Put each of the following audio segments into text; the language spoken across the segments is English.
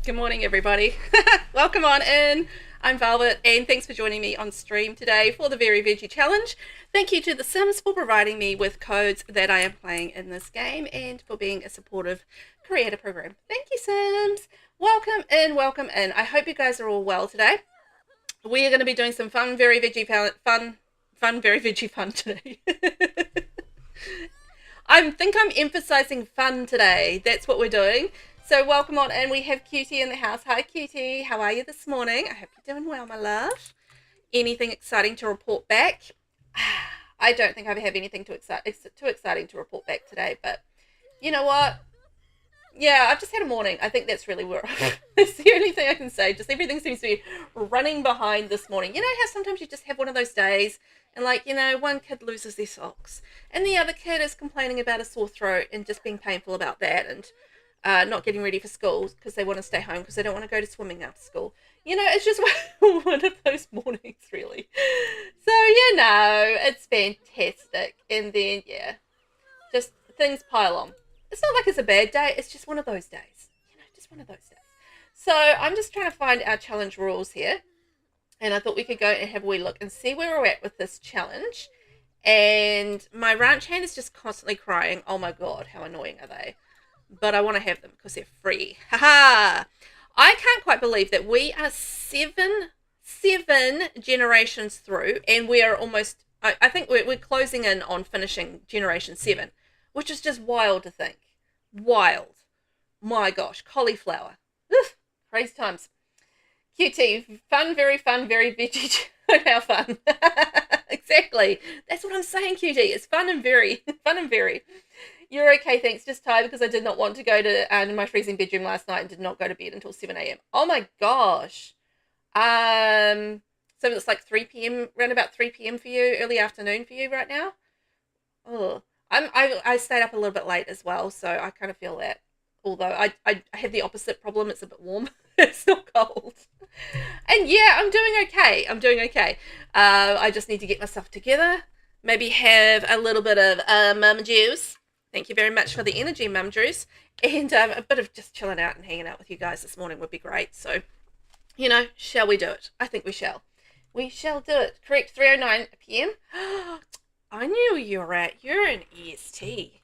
Good morning, everybody. Welcome on in. I'm Velvet, and thanks for joining me on stream today for the Very Veggie Challenge. Thank you to The Sims for providing me with codes that I am playing in this game and for being a supportive creator program. Thank you, Sims. Welcome in, welcome in. I hope you guys are all well today. We are going to be doing some fun, very veggie very veggie fun today. I think I'm emphasizing fun today. That's what we're doing. So welcome on in. We have Cutie in the house. Hi, Cutie. How are you this morning? I hope you're doing well, my love. Anything exciting to report back? I don't think I have anything too exciting to report back today, but you know what? Yeah, I've just had a morning. I think that's really where it's the only thing I can say. Just everything seems to be running behind this morning. You know how sometimes you just have one of those days and one kid loses their socks and the other kid is complaining about a sore throat and just being painful about that and not getting ready for school because they want to stay home because they don't want to go to swimming after school. You know, it's just one of those mornings, really. So, it's fantastic. And then, just things pile on. It's not like it's a bad day. It's just one of those days. Just one of those days. So I'm just trying to find our challenge rules here. And I thought we could go and have a wee look and see where we're at with this challenge. And my ranch hand is just constantly crying. Oh my God, how annoying are they? But I want to have them because they're free. Haha! I can't quite believe that we are seven generations through and we are almost, I think we're closing in on finishing generation 7, which is just wild to think. Wild. My gosh, cauliflower. Ugh, crazy times. QT, fun, very veggie. How fun. Exactly. That's what I'm saying, QT. It's fun and very. Fun and very. You're okay, thanks. Just tired because I did not want to go to my freezing bedroom last night and did not go to bed until 7 a.m. Oh my gosh. So it's like 3 p.m., around about 3 p.m. for you, early afternoon for you right now? Oh, I stayed up a little bit late as well, so I kind of feel that. Although I have the opposite problem. It's a bit warm. It's not cold. And yeah, I'm doing okay. I just need to get myself together. Maybe have a little bit of mum juice. Thank you very much for the energy, mum juice. And a bit of just chilling out and hanging out with you guys this morning would be great. So, shall we do it? I think we shall. We shall do it. Correct, 3:09 p.m. I knew you were at. You're an EST.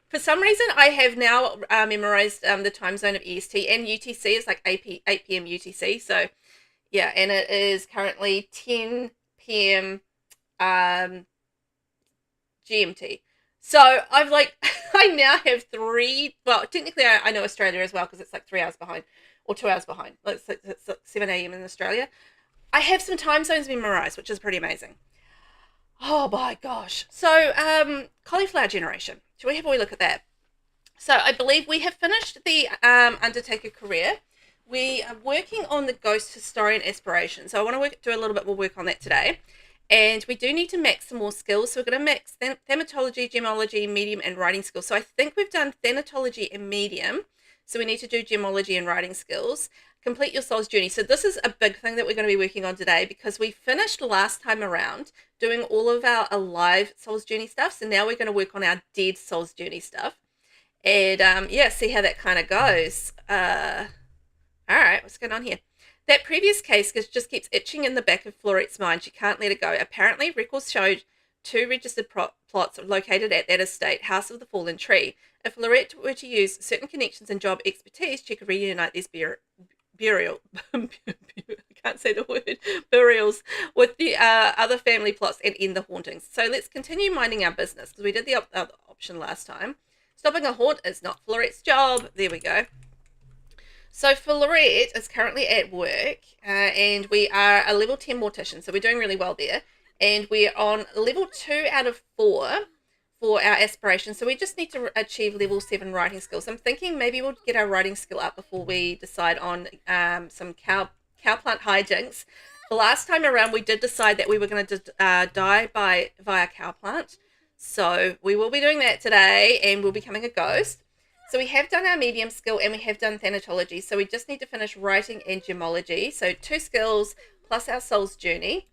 For some reason, I have now memorized the time zone of EST and UTC. It's like 8 p.m. UTC. So, yeah, and it is currently 10 p.m. GMT. So I've I now have well, technically I know Australia as well because it's like 3 hours behind or 2 hours behind. It's like 7 a.m. in Australia. I have some time zones memorized, which is pretty amazing. Oh my gosh. So, cauliflower generation. Shall we have a wee look at that? So, I believe we have finished the Undertaker career. We are working on the Ghost Historian aspiration. So, I want to do a little bit more work on that today. And we do need to max some more skills. So, we're going to max Thaumatology, Gemology, Medium, and Writing skills. So, I think we've done Thanatology and Medium. So, we need to do Gemology and Writing skills. Complete your soul's journey. So this is a big thing that we're going to be working on today because we finished last time around doing all of our alive soul's journey stuff. So now we're going to work on our dead soul's journey stuff. And see how that kind of goes. All right, what's going on here? That previous case just keeps itching in the back of Florette's mind. She can't let it go. Apparently, records showed 2 registered plots located at that estate, House of the Fallen Tree. If Florette were to use certain connections and job expertise, she could reunite these burials with the other family plots and end the hauntings. So let's continue minding our business because we did the other option last time. Stopping a haunt is not Florette's job. There we go. So Florette is currently at work and we are a level 10 mortician. So we're doing really well there. And we're on level 2 out of 4 for our aspiration. So we just need to achieve level 7 writing skills. I'm thinking maybe we'll get our writing skill up before we decide on some cow plant hijinks. The last time around, we did decide that we were going to die via cow plant. So we will be doing that today and we'll be becoming a ghost. So we have done our medium skill and we have done thanatology. So we just need to finish writing and gemology. So 2 skills plus our soul's journey.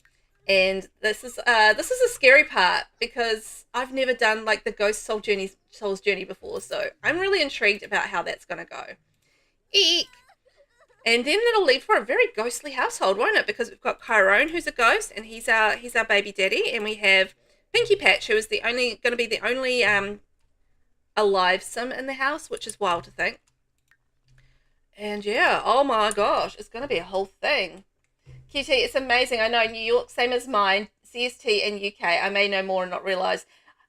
And this is a scary part because I've never done like the ghost soul's journey before, so I'm really intrigued about how that's gonna go. Eek! And then it'll leave for a very ghostly household, won't it? Because we've got Chiron, who's a ghost, and he's our baby daddy, and we have Pinky Patch, who is going to be the only alive sim in the house, which is wild to think. And yeah, oh my gosh, it's going to be a whole thing. QT, it's amazing. I know New York, same as mine, CST and UK. I may know more and not realize.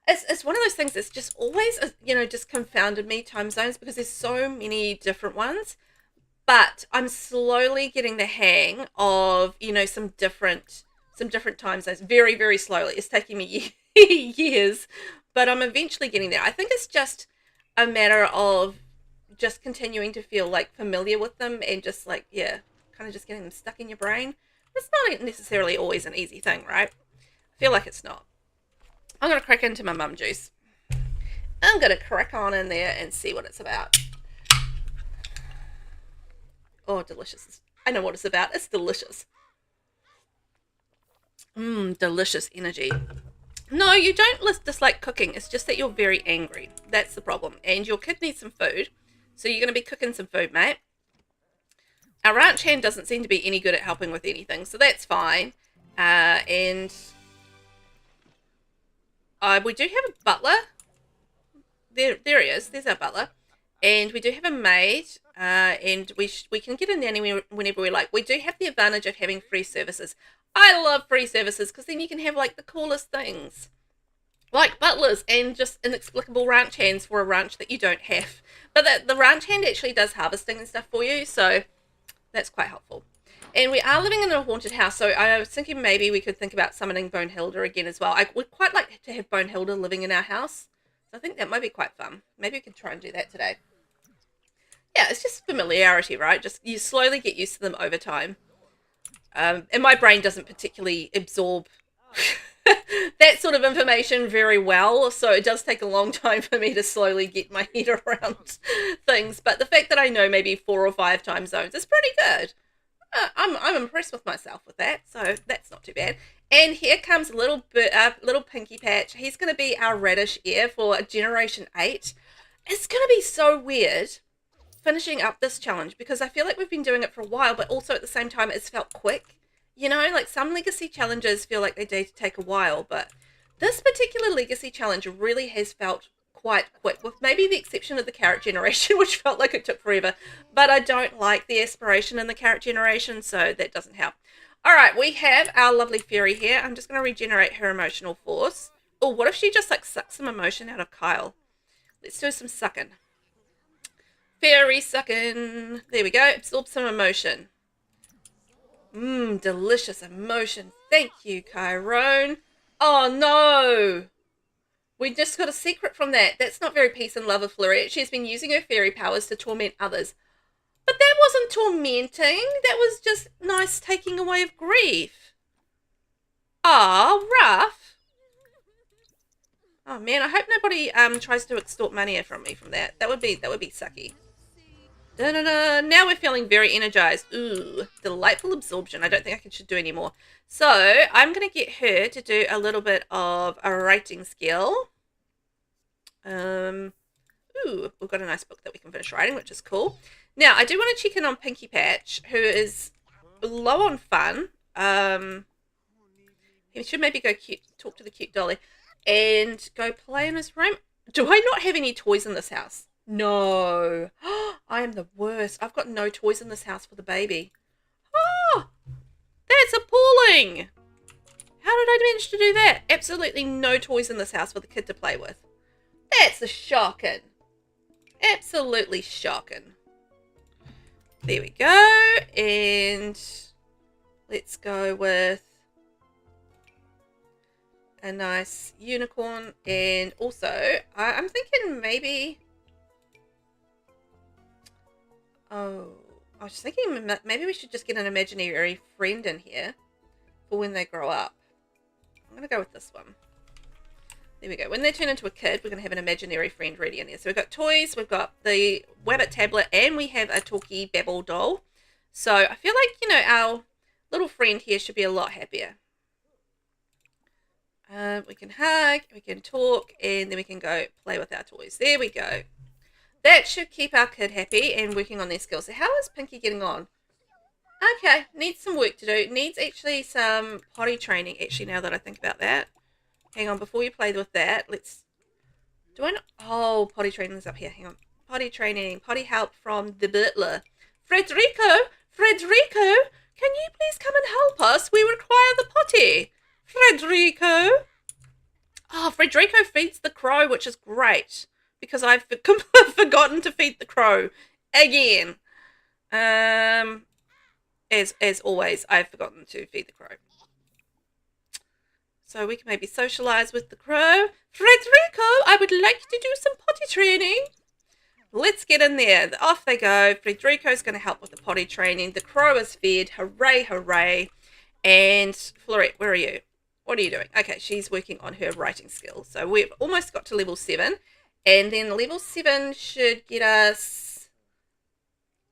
It's one of those things that's just always, just confounded me, time zones, because there's so many different ones. But I'm slowly getting the hang of, some different time zones, very, very slowly. It's taking me years, but I'm eventually getting there. I think it's just a matter of just continuing to feel like familiar with them and just like, yeah, kind of just getting them stuck in your brain. It's not necessarily always an easy thing, right? I feel like it's not. I'm going to crack into my mum juice. I'm going to crack on in there and see what it's about. Oh, delicious. I know what it's about. It's delicious. Delicious energy. No, you don't dislike cooking. It's just that you're very angry. That's the problem. And your kid needs some food. So you're going to be cooking some food, mate. Our ranch hand doesn't seem to be any good at helping with anything. So that's fine. And we do have a butler. There he is. There's our butler. And we do have a maid, and we can get in there whenever we like. We do have the advantage of having free services. I love free services because then you can have like the coolest things, like butlers and just inexplicable ranch hands for a ranch that you don't have. But the ranch hand actually does harvesting and stuff for you, so that's quite helpful. And we are living in a haunted house, so I was thinking maybe we could think about summoning Bonehilda again as well. I would quite like to have Bonehilda living in our house. I think that might be quite fun. Maybe we can try and do that today. Yeah, it's just familiarity, right? Just you slowly get used to them over time. And my brain doesn't particularly absorb that sort of information very well, so it does take a long time for me to slowly get my head around things. But the fact that I know maybe 4 or 5 time zones is pretty good. I'm impressed with myself with that, so that's not too bad. And here comes little Pinky Patch. He's going to be our radish heir for Generation 8. It's going to be so weird finishing up this challenge because I feel like we've been doing it for a while, but also at the same time it's felt quick. Like some legacy challenges feel like they take a while, but this particular legacy challenge really has felt quite quick, with maybe the exception of the carrot generation, which felt like it took forever. But I don't like the aspiration in the carrot generation, so that doesn't help. All right, we have our lovely fairy here. I'm just going to regenerate her emotional force. Oh, what if she just like sucks some emotion out of Kyle? Let's do some sucking. Fairy sucking. There we go. Absorb some emotion. Delicious emotion. Thank you, Chiron. Oh, no. We just got a secret from that. That's not very peace and love of Fleury. She's been using her fairy powers to torment others. But that wasn't tormenting. That was just nice taking away of grief. Ah, rough. Oh, man, I hope nobody tries to extort money from me from that. That would be sucky. Da-da-da. Now we're feeling very energized. Ooh, delightful absorption. I don't think I should do any more. So I'm going to get her to do a little bit of a writing skill. Ooh, we've got a nice book that we can finish writing, which is cool. Now, I do want to check in on Pinky Patch, who is low on fun. He should maybe go talk to the cute dolly and go play in his room. Do I not have any toys in this house? No. I am the worst. I've got no toys in this house for the baby. Oh, that's appalling. How did I manage to do that? Absolutely no toys in this house for the kid to play with. That's shocking. Absolutely shocking. There we go. And let's go with a nice unicorn. And also, I'm thinking maybe... Oh, I was thinking maybe we should just get an imaginary friend in here for when they grow up. I'm going to go with this one. There we go. When they turn into a kid, we're going to have an imaginary friend ready in there. So we've got toys, we've got the Wabbit tablet, and we have a talkie babble doll. So I feel like, our little friend here should be a lot happier. We can hug, we can talk, and then we can go play with our toys. There we go. That should keep our kid happy and working on their skills. So how is Pinky getting on? Okay, needs some work to do. Needs actually some potty training, actually, now that I think about that. Hang on, before you play with that, let's... Do I not... Oh, potty training is up here. Hang on. Potty training. Potty help from the butler. Frederico! Frederico! Can you please come and help us? We require the potty. Frederico! Oh, Frederico feeds the crow, which is great. Because I've forgotten to feed the crow. Again. As always, I've forgotten to feed the crow. So we can maybe socialise with the crow. Frederico, I would like to do some potty training. Let's get in there. Off they go. Frederico's going to help with the potty training. The crow is fed. Hooray, hooray. And Florette, where are you? What are you doing? Okay, she's working on her writing skills. So we've almost got to level 7. And then level 7 should get us...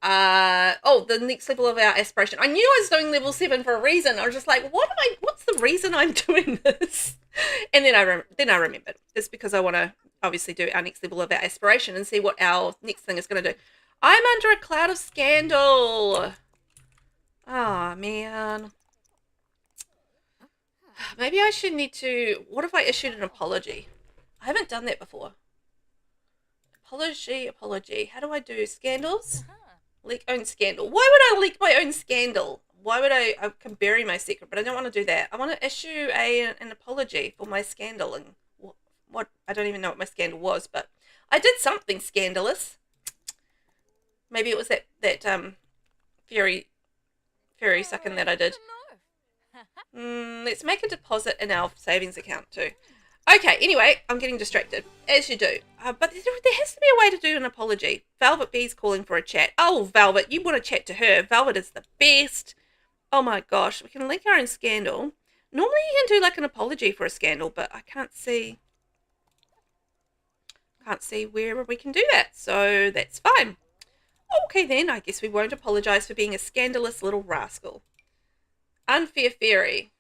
the next level of our aspiration. I knew I was doing level 7 for a reason. I was just like, what's the reason I'm doing this? And then I remembered. It's because I want to obviously do our next level of our aspiration and see what our next thing is going to do. I'm under a cloud of scandal. Oh, man. Maybe I should need to... What if I issued an apology? I haven't done that before. Apology. How do I do scandals? Leak own scandal. Why would I leak my own scandal? Why would I can bury my secret, but I don't want to do that. I want to issue an apology for my scandal. And what I don't even know what my scandal was, but I did something scandalous. Maybe it was that fairy sucking that I did. Let's make a deposit in our savings account too. Okay, anyway, I'm getting distracted, as you do. But there has to be a way to do an apology. VelvettB's calling for a chat. Oh, Velvet, you want to chat to her. Velvet is the best. Oh my gosh, we can link our own scandal. Normally you can do like an apology for a scandal, but I can't see where we can do that, so that's fine. Okay then, I guess we won't apologise for being a scandalous little rascal. Unfair fairy.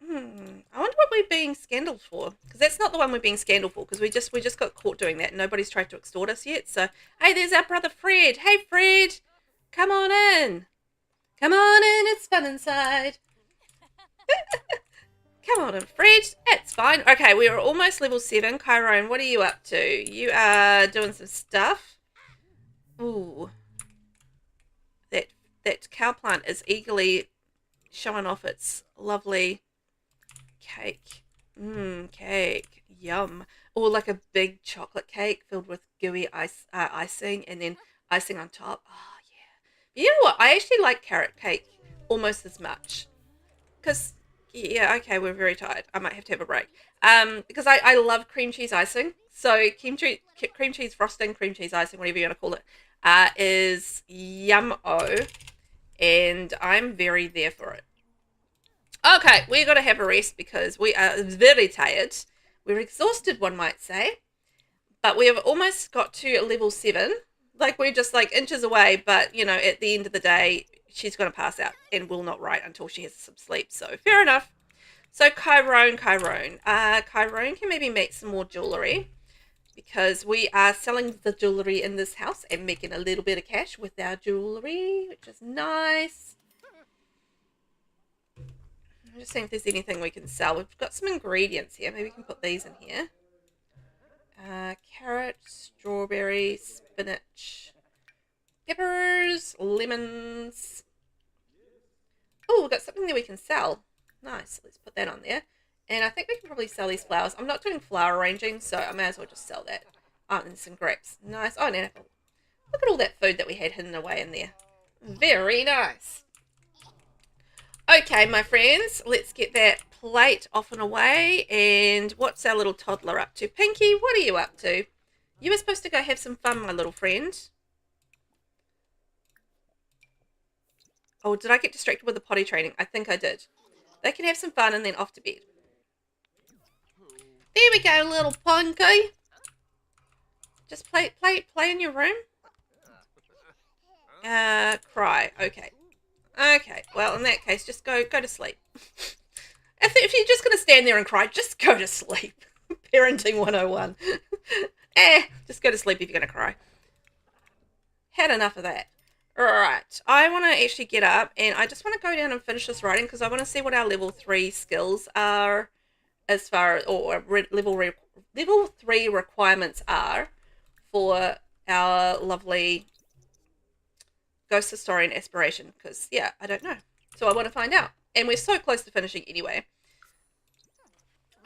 I wonder what we're being scandaled for, because that's not the one we're being scandaled for, because we just got caught doing that. Nobody's tried to extort us yet. So, hey, there's our brother Fred. Hey, Fred, come on in. Come on in. It's fun inside. Come on in, Fred. It's fine. Okay, we are almost level 7. Chiron, what are you up to? You are doing some stuff. Ooh, that cow plant is eagerly showing off its lovely cake. Cake. Yum. Or like a big chocolate cake filled with gooey icing and then icing on top. Oh, yeah. But you know what? I actually like carrot cake almost as much. Because, yeah, okay, we're very tired. I might have to have a break. Because I love cream cheese icing. So cream cheese frosting, cream cheese icing, whatever you want to call it, is yum-o. And I'm very there for it. Okay, we're going to have a rest because we are very tired. We're exhausted, one might say. But we have almost got to level 7. Like, we're just like inches away. But, you know, at the end of the day, she's going to pass out and will not write until she has some sleep. So, fair enough. So, Chiron. Chiron can maybe make some more jewellery. Because we are selling the jewellery in this house and making a little bit of cash with our jewellery, which is nice. I'm just seeing if there's anything we can sell. We've got some ingredients here. Maybe we can put these in here. Carrot, strawberry, spinach, peppers, lemons. Oh, we've got something that we can sell. Nice. Let's put that on there. And I think we can probably sell these flowers. I'm not doing flower arranging, so I may as well just sell that. Oh, and some grapes. Nice. Oh, an apple. Look at all that food that we had hidden away in there. Very nice. Okay, my friends, let's get that plate off and away. And what's our little toddler up to? Pinky, what are you up to? You were supposed to go have some fun, my little friend. Oh, did I get distracted with the potty training? I think I did. They can have some fun and then off to bed. There we go, little Pinky. Just play in your room. Cry. Okay. Okay. Well, in that case, just go to sleep. If you're just going to stand there and cry, just go to sleep. Parenting 101. Just go to sleep if you're going to cry. Had enough of that. Alright, I want to actually get up and I just want to go down and finish this writing because I want to see what our level 3 skills are as far, or level 3 requirements are for our lovely ghost historian aspiration, because yeah, I don't know, so I want to find out, and we're so close to finishing anyway.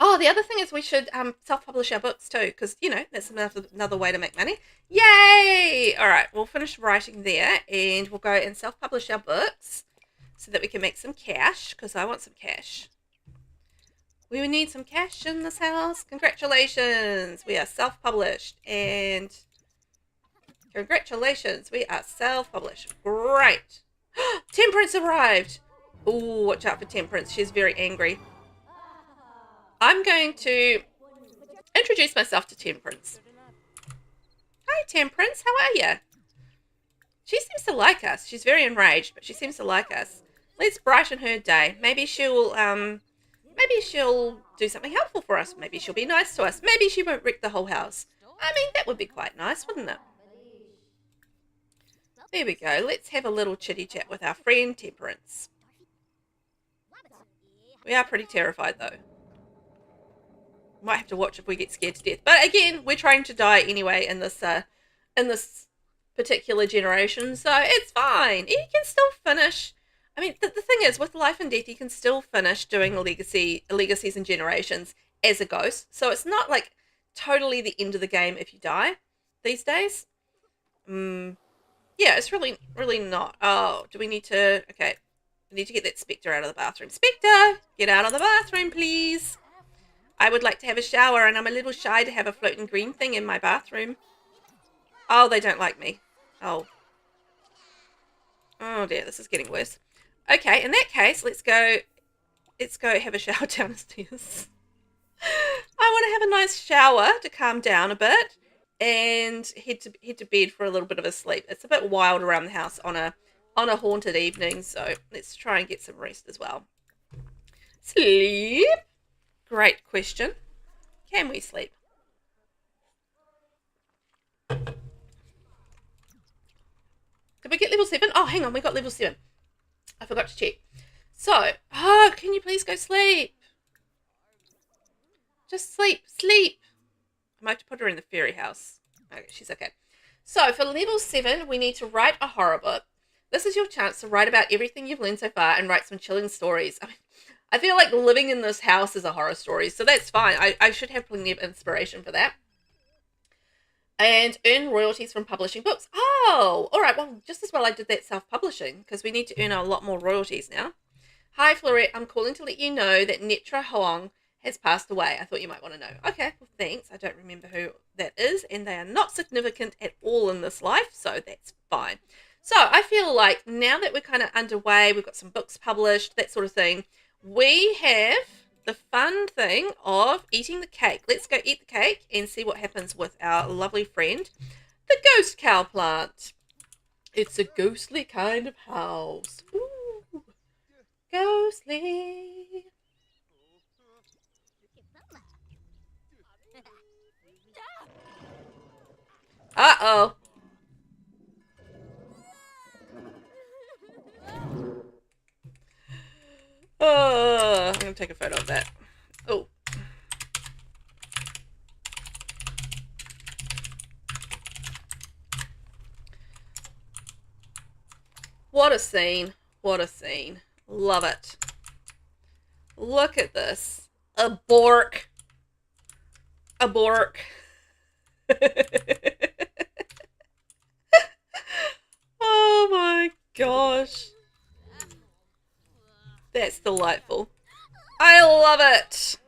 Oh, the other thing is we should self-publish our books too, because you know that's another way to make money. Yay! All right, we'll finish writing there and we'll go and self-publish our books so that we can make some cash, because I want some cash. We need some cash in this house. Congratulations, we are self-published, and congratulations, we are self-published. Great. Temperance arrived. Oh, watch out for Temperance. She's very angry. I'm going to introduce myself to Temperance. Hi, Temperance. How are you? She seems to like us. She's very enraged, but she seems to like us. Let's brighten her day. Maybe she'll do something helpful for us. Maybe she'll be nice to us. Maybe she won't wreck the whole house. I mean, that would be quite nice, wouldn't it? There we go. Let's have a little chitty chat with our friend Temperance. We are pretty terrified though. Might have to watch if we get scared to death. But again, we're trying to die anyway in this particular generation, so it's fine. You can still finish. I mean, the thing is, with Life and Death, you can still finish doing legacies and generations as a ghost. So it's not like totally the end of the game if you die these days. Yeah, it's really not. Oh, do we need to? Okay, we need to get that Spectre out of the bathroom. Spectre, get out of the bathroom, please. I would like to have a shower, and I'm a little shy to have a floating green thing in my bathroom. Oh, they don't like me. Oh. Oh dear, this is getting worse. Okay, in that case, let's go have a shower downstairs. I want to have a nice shower to calm down a bit and head to bed for a little bit of a sleep. It's a bit wild around the house on a haunted evening, so let's try and get some rest as well. Sleep? Great question. Can we sleep? Did we get level 7? Oh, hang on, we got level 7. I forgot to check. So, oh, can you please go sleep? Just sleep. I might have to put her in the fairy house. Okay, she's okay. So, for level 7, we need to write a horror book. This is your chance to write about everything you've learned so far and write some chilling stories. I feel like living in this house is a horror story, so that's fine. I should have plenty of inspiration for that. And earn royalties from publishing books. Oh, all right. Well, just as well I did that self-publishing, because we need to earn a lot more royalties now. Hi, Florette. I'm calling to let you know that Netra Hoang has passed away. I thought you might want to know. Okay, well, thanks. I don't remember who that is, and they are not significant at all in this life, so that's fine. So I feel like now that we're kind of underway, we've got some books published, that sort of thing, we have the fun thing of eating the cake. Let's go eat the cake and see what happens with our lovely friend, the ghost cow plant. It's a ghostly kind of house. Ooh, ghostly. Uh-oh. Oh, I'm going to take a photo of that. Oh. What a scene. What a scene. Love it. Look at this. A bork. A bork. Oh my gosh. That's delightful. I love it.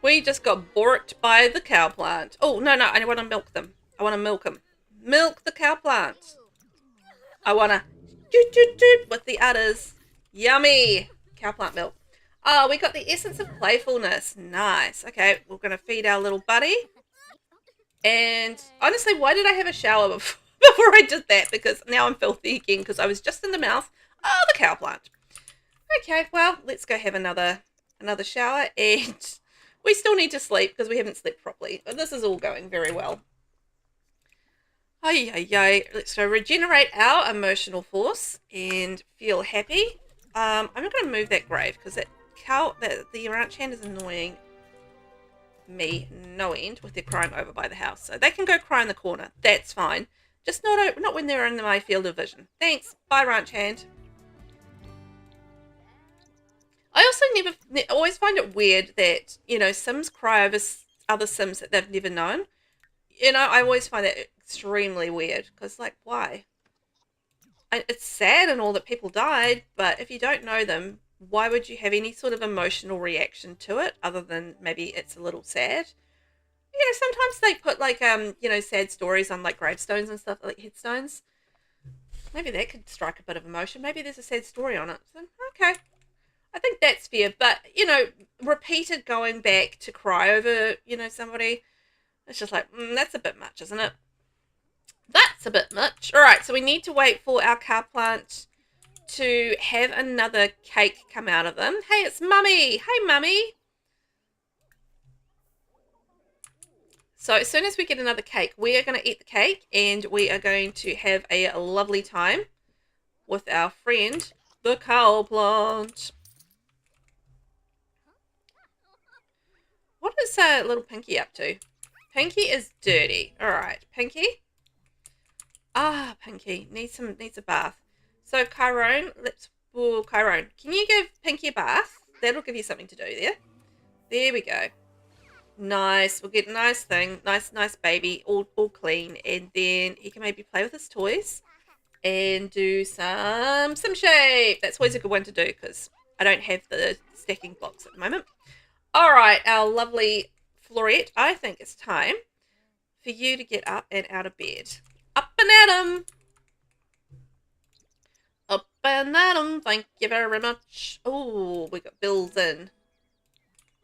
We just got borked by the cow plant. Oh, no, I want to milk them. I want to milk them. Milk the cow plant. I want to doot with the udders. Yummy. Cow plant milk. Oh, we got the essence of playfulness. Nice. Okay, we're going to feed our little buddy. And honestly, why did I have a shower before I did that? Because now I'm filthy again because I was just in the mouth of the cow plant. Okay, well, let's go have another shower. And We still need to sleep because we haven't slept properly. But this is all going very well. Let's go regenerate our emotional force and feel happy. I'm not going to move that grave because the ranch hand is annoying me no end with their crying over by the house. So they can go cry in the corner. That's fine. Just not when they're in my field of vision. Thanks. Bye, ranch hand. I also always find it weird that, Sims cry over other Sims that they've never known. I always find that extremely weird because, like, why? It's sad and all that people died, but if you don't know them, why would you have any sort of emotional reaction to it other than maybe it's a little sad? Sometimes they put like sad stories on like gravestones and stuff, like headstones. Maybe that could strike a bit of emotion. Maybe there's a sad story on it. So, okay. I think that's fair, but repeated going back to cry over, somebody, it's just like, that's a bit much, isn't it? That's a bit much. All right, so we need to wait for our car plant to have another cake come out of them. Hey, it's Mummy. Hey, Mummy. So as soon as we get another cake, we are going to eat the cake and we are going to have a lovely time with our friend, the cow plant. What is little Pinky up to? Pinky is dirty. All right, Pinky. Pinky needs a bath. So Chiron, Chiron, can you give Pinky a bath? That'll give you something to do there. There we go. Nice. We'll get a nice thing. Nice baby. All clean. And then he can maybe play with his toys and do some sim shape. That's always a good one to do because I don't have the stacking blocks at the moment. All right, our lovely Florette, I think it's time for you to get up and out of bed. Up and at 'em. Up and at 'em. Thank you very much. Oh, we got bills in.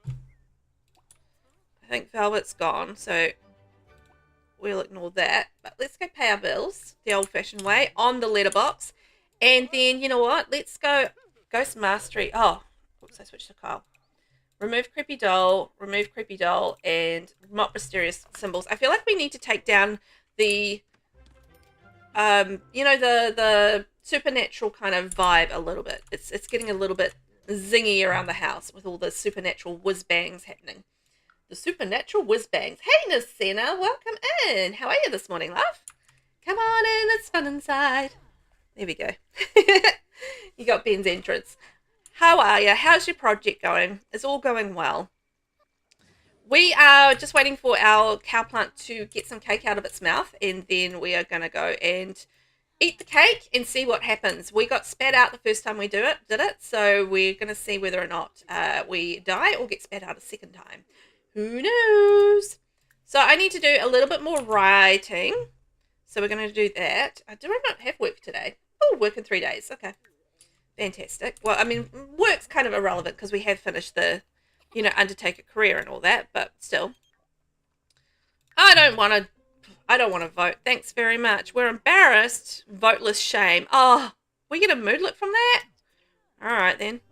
I think Velvet's gone, so we'll ignore that. But let's go pay our bills the old-fashioned way on the letterbox. And then, you know what? Let's go Ghost Mastery. Oh, oops, I switched to Kyle. Remove creepy doll, and mop mysterious symbols. I feel like we need to take down the, the supernatural kind of vibe a little bit. It's getting a little bit zingy around the house with all the supernatural whiz-bangs happening. The supernatural whiz-bangs. Hey, Nasina, welcome in. How are you this morning, love? Come on in, it's fun inside. There we go. You got Ben's entrance. How are you? How's your project going? It's all going well. We are just waiting for our cow plant to get some cake out of its mouth, and then we are going to go and eat the cake and see what happens. We got spat out the first time we did it, so we're going to see whether or not we die or get spat out a second time. Who knows? So I need to do a little bit more writing, so we're going to do that. Do I not have work today? Oh, work in 3 days. Okay. Fantastic. Well, I mean, work's kind of irrelevant because we have finished the, undertake a career and all that, but still. I don't want to vote. Thanks very much. We're embarrassed. Voteless shame. Oh, we get a moodlet from that? All right, then.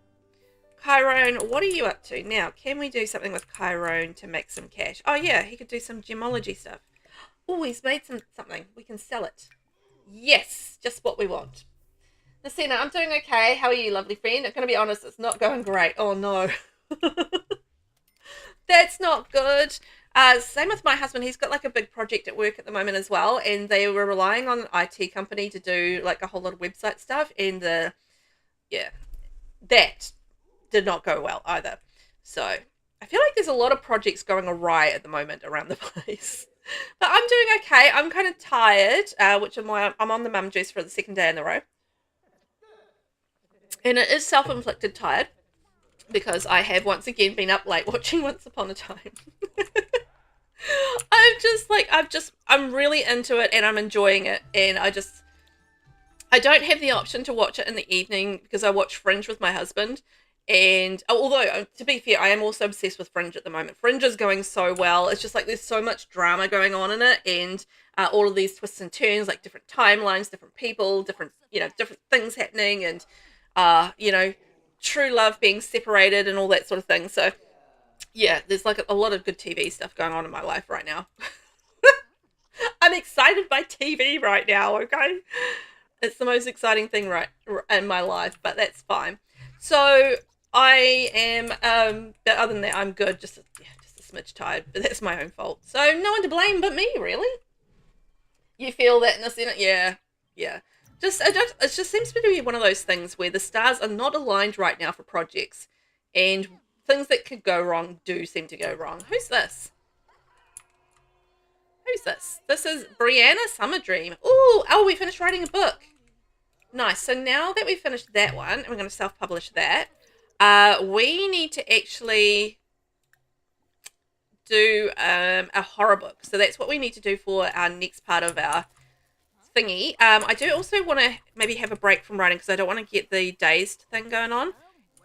Chiron, what are you up to? Now, can we do something with Chiron to make some cash? Oh, yeah, he could do some gemology stuff. Oh, he's made something. We can sell it. Yes, just what we want. Nasina, I'm doing okay. How are you, lovely friend? I'm going to be honest, it's not going great. Oh, no. That's not good. Same with my husband. He's got like a big project at work at the moment as well, and they were relying on an IT company to do like a whole lot of website stuff, and that did not go well either. So I feel like there's a lot of projects going awry at the moment around the place. But I'm doing okay. I'm kind of tired, which is why I'm on the mum juice for the second day in a row. And it is self-inflicted tired because I have once again been up late watching Once Upon a Time. I'm really into it and I'm enjoying it. And I don't have the option to watch it in the evening because I watch Fringe with my husband. And although, to be fair, I am also obsessed with Fringe at the moment. Fringe is going so well. It's just like there's so much drama going on in it, and all of these twists and turns, like different timelines, different people, different things happening, and true love being separated and all that sort of thing. So Yeah, there's like a lot of good TV stuff going on in my life right now. I'm excited by TV right now, okay? It's the most exciting thing in my life, but that's fine. So I am, but other than that, I'm good. Just a smidge tired, but that's my own fault. So no one to blame but me, really. You feel that in a sense? Yeah, yeah. It just seems to be one of those things where the stars are not aligned right now for projects, and things that could go wrong do seem to go wrong. Who's this? Who's this? This is Brianna Summer Dream. Ooh, oh, we finished writing a book. Nice. So now that we've finished that one, and we're going to self-publish that, we need to actually do a horror book. So that's what we need to do for our next part of our thingy. I do also want to maybe have a break from writing because I don't want to get the dazed thing going on.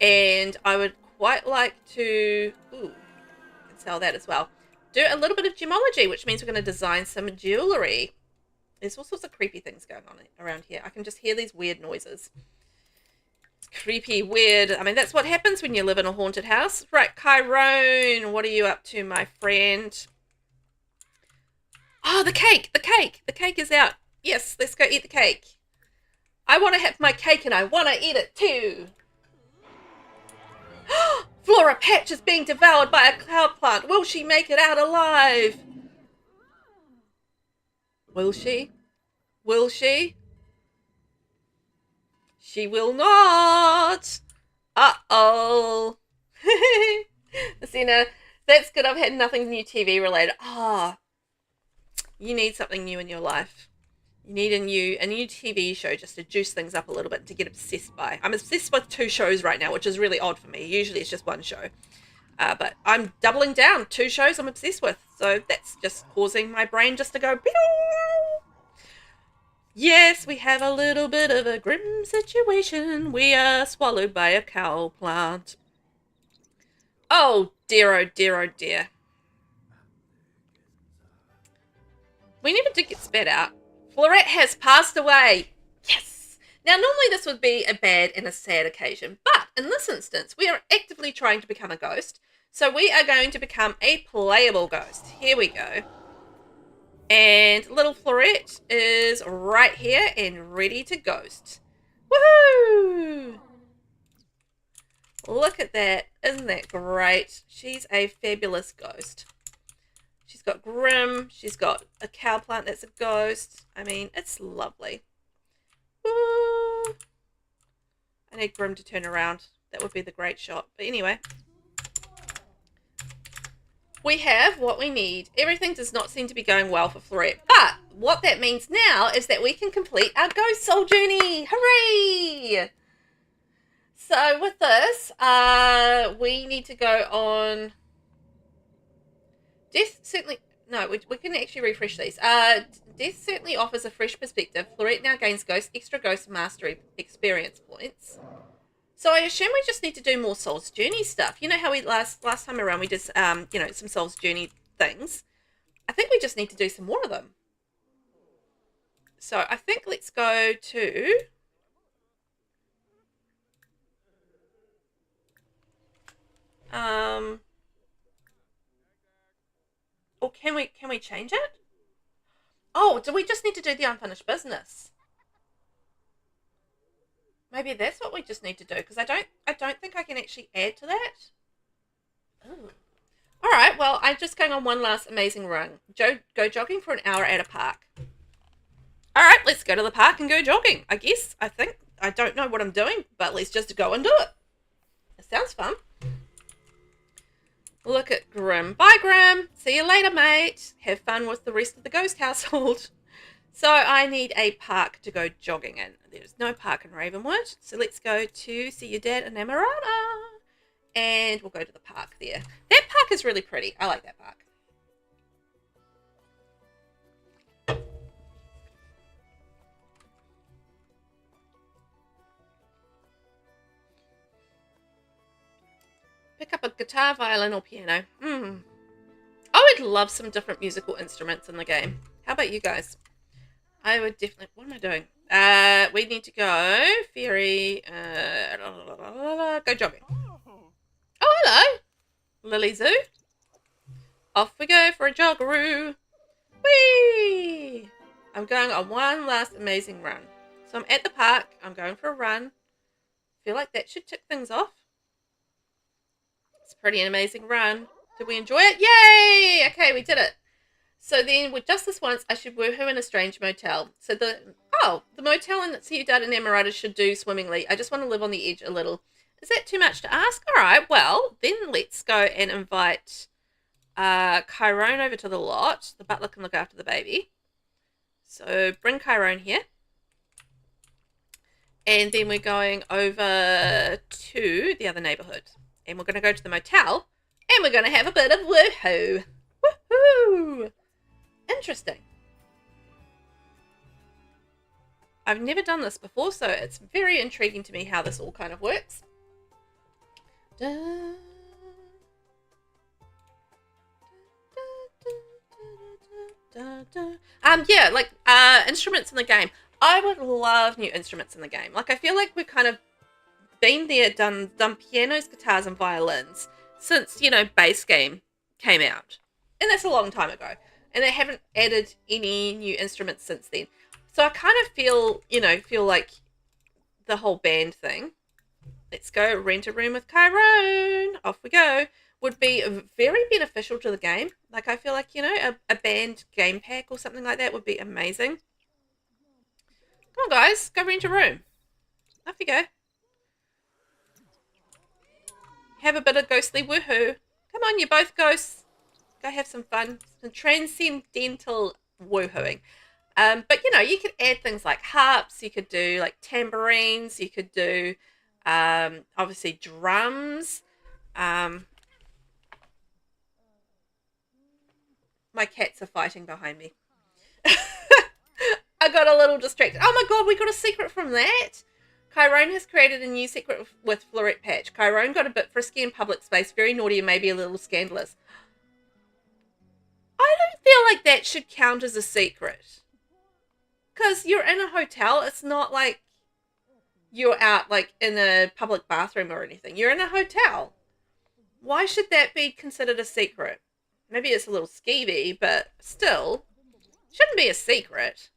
And I would quite like to sell that as well. Do a little bit of gemology, which means we're going to design some jewelry. There's all sorts of creepy things going on around here. I can just hear these weird noises. It's creepy, weird. I mean, that's what happens when you live in a haunted house. Right, Chiron, what are you up to, my friend? Oh, the cake, the cake. The cake is out. Yes, let's go eat the cake. I want to have my cake and I want to eat it too. Flora Patch is being devoured by a cloud plant. Will she make it out alive? Will she? Will she? She will not. Uh-oh. Lucina, that's good. I've had nothing new TV related. You need something new in your life. You need a new TV show just to juice things up a little bit and to get obsessed by. I'm obsessed with 2 shows right now, which is really odd for me. Usually it's just 1 show. But I'm doubling down. 2 shows I'm obsessed with. So that's just causing my brain just to go... Pew! Yes, we have a little bit of a grim situation. We are swallowed by a cow plant. Oh dear, oh dear, oh dear. We never did get spat out. Florette has passed away. Yes! Now, normally this would be a bad and a sad occasion, but in this instance, we are actively trying to become a ghost. So we are going to become a playable ghost. Here we go. And little Florette is right here and ready to ghost. Woohoo! Look at that. Isn't that great? She's a fabulous ghost. She's got Grim. She's got a cow plant that's a ghost. I mean, it's lovely. Woo! I need Grim to turn around. That would be the great shot. But anyway. We have what we need. Everything does not seem to be going well for Florette. But what that means now is that we can complete our ghost soul journey. Hooray! So with this, we need to go on... Death certainly... No, we can actually refresh these. Death certainly offers a fresh perspective. Florette now gains extra ghost mastery experience points. So I assume we just need to do more Soul's Journey stuff. You know how we last time around we did, some Soul's Journey things. I think we just need to do some more of them. So I think let's go to... Or can we change it? Oh, do we just need to do the unfinished business? Maybe that's what we just need to do, because I don't think I can actually add to that. Oh. All right, well, I'm just going on one last amazing run. Go jogging for an hour at a park. All right, let's go to the park and go jogging, I guess. I don't know what I'm doing, but let's just go and do it. It sounds fun. Look at Grim. Bye, Grim. See you later, mate. Have fun with the rest of the ghost household. So I need a park to go jogging in. There's no park in Ravenwood. So let's go to see your dad in Amarana. And we'll go to the park there. That park is really pretty. I like that park. Pick up a guitar, violin, or piano. I would love some different musical instruments in the game. How about you guys? I would definitely... What am I doing? We need to go go jogging. Oh, hello. Lily Zoo. Off we go for a joggeroo. Whee! I'm going on one last amazing run. So I'm at the park. I'm going for a run. Feel like that should tick things off. It's a pretty amazing run. Did we enjoy it? Yay! Okay, we did it. So then, with just this once, I should woohoo in a strange motel. So the motel in Ciudad and Emerald should do swimmingly. I just want to live on the edge a little. Is that too much to ask? All right, well, then let's go and invite Chiron over to the lot. The butler can look after the baby. So bring Chiron here. And then we're going over to the other neighborhood. And we're going to go to the motel. And we're going to have a bit of woohoo. Woohoo! Interesting. I've never done this before, so it's very intriguing to me how this all kind of works. Yeah, like instruments in the game. I would love new instruments in the game. Like, I feel like we've kind of been there, done pianos, guitars, and violins since, you know, base game came out. And that's a long time ago. And they haven't added any new instruments since then. So I kind of feel like the whole band thing. Let's go rent a room with Chiron. Off we go. Would be very beneficial to the game. Like, I feel like, you know, a band game pack or something like that would be amazing. Come on, guys. Go rent a room. Off you go. Have a bit of ghostly woohoo. Come on, you're both ghosts. Go have some fun. Some transcendental woohooing. But, you know, you could add things like harps. You could do, like, tambourines. You could do, obviously, drums. My cats are fighting behind me. I got a little distracted. Oh, my God, we got a secret from that. Chiron has created a new secret with Floret Patch. Chiron got a bit frisky in public space. Very naughty and maybe a little scandalous. I don't feel like that should count as a secret. Because you're in a hotel. It's not like you're out like in a public bathroom or anything. You're in a hotel. Why should that be considered a secret? Maybe it's a little skeevy, but still, shouldn't be a secret.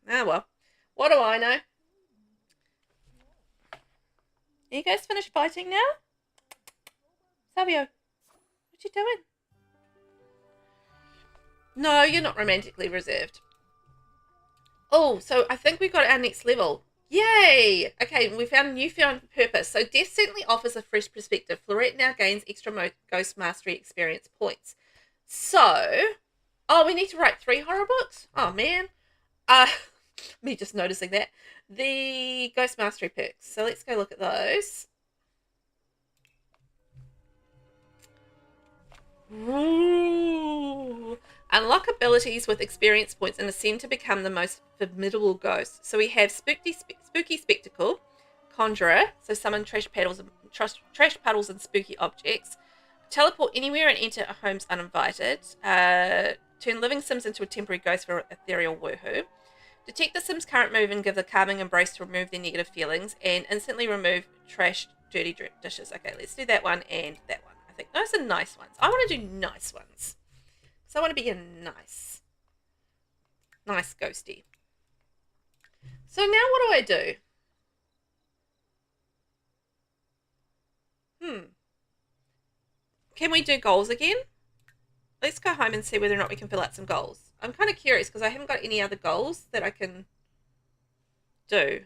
Ah, well. What do I know? Are you guys finished fighting now? Savio, what you doing? No, you're not romantically reserved. Oh, so I think we got our next level. Yay! Okay, we found a newfound purpose. So Death certainly offers a fresh perspective. Floret now gains extra Ghost Mastery experience points. So, oh, we need to write 3 horror books? Oh, man. Me just noticing that. The Ghost Mastery perks. So let's go look at those. Ooh. Unlock abilities with experience points and ascend to become the most formidable ghost. So we have Spooky Spectacle, Conjurer, so summon trash puddles and spooky objects. Teleport anywhere and enter a homes uninvited. Turn living Sims into a temporary ghost for ethereal woohoo. Detect the Sims' current move and give the calming embrace to remove their negative feelings. And instantly remove trash, dirty dishes. Okay, let's do that one and that one. I think those are nice ones. I want to do nice ones. So I want to be a nice ghosty. So now what do? Can we do goals again? Let's go home and see whether or not we can fill out some goals. I'm kind of curious because I haven't got any other goals that I can do.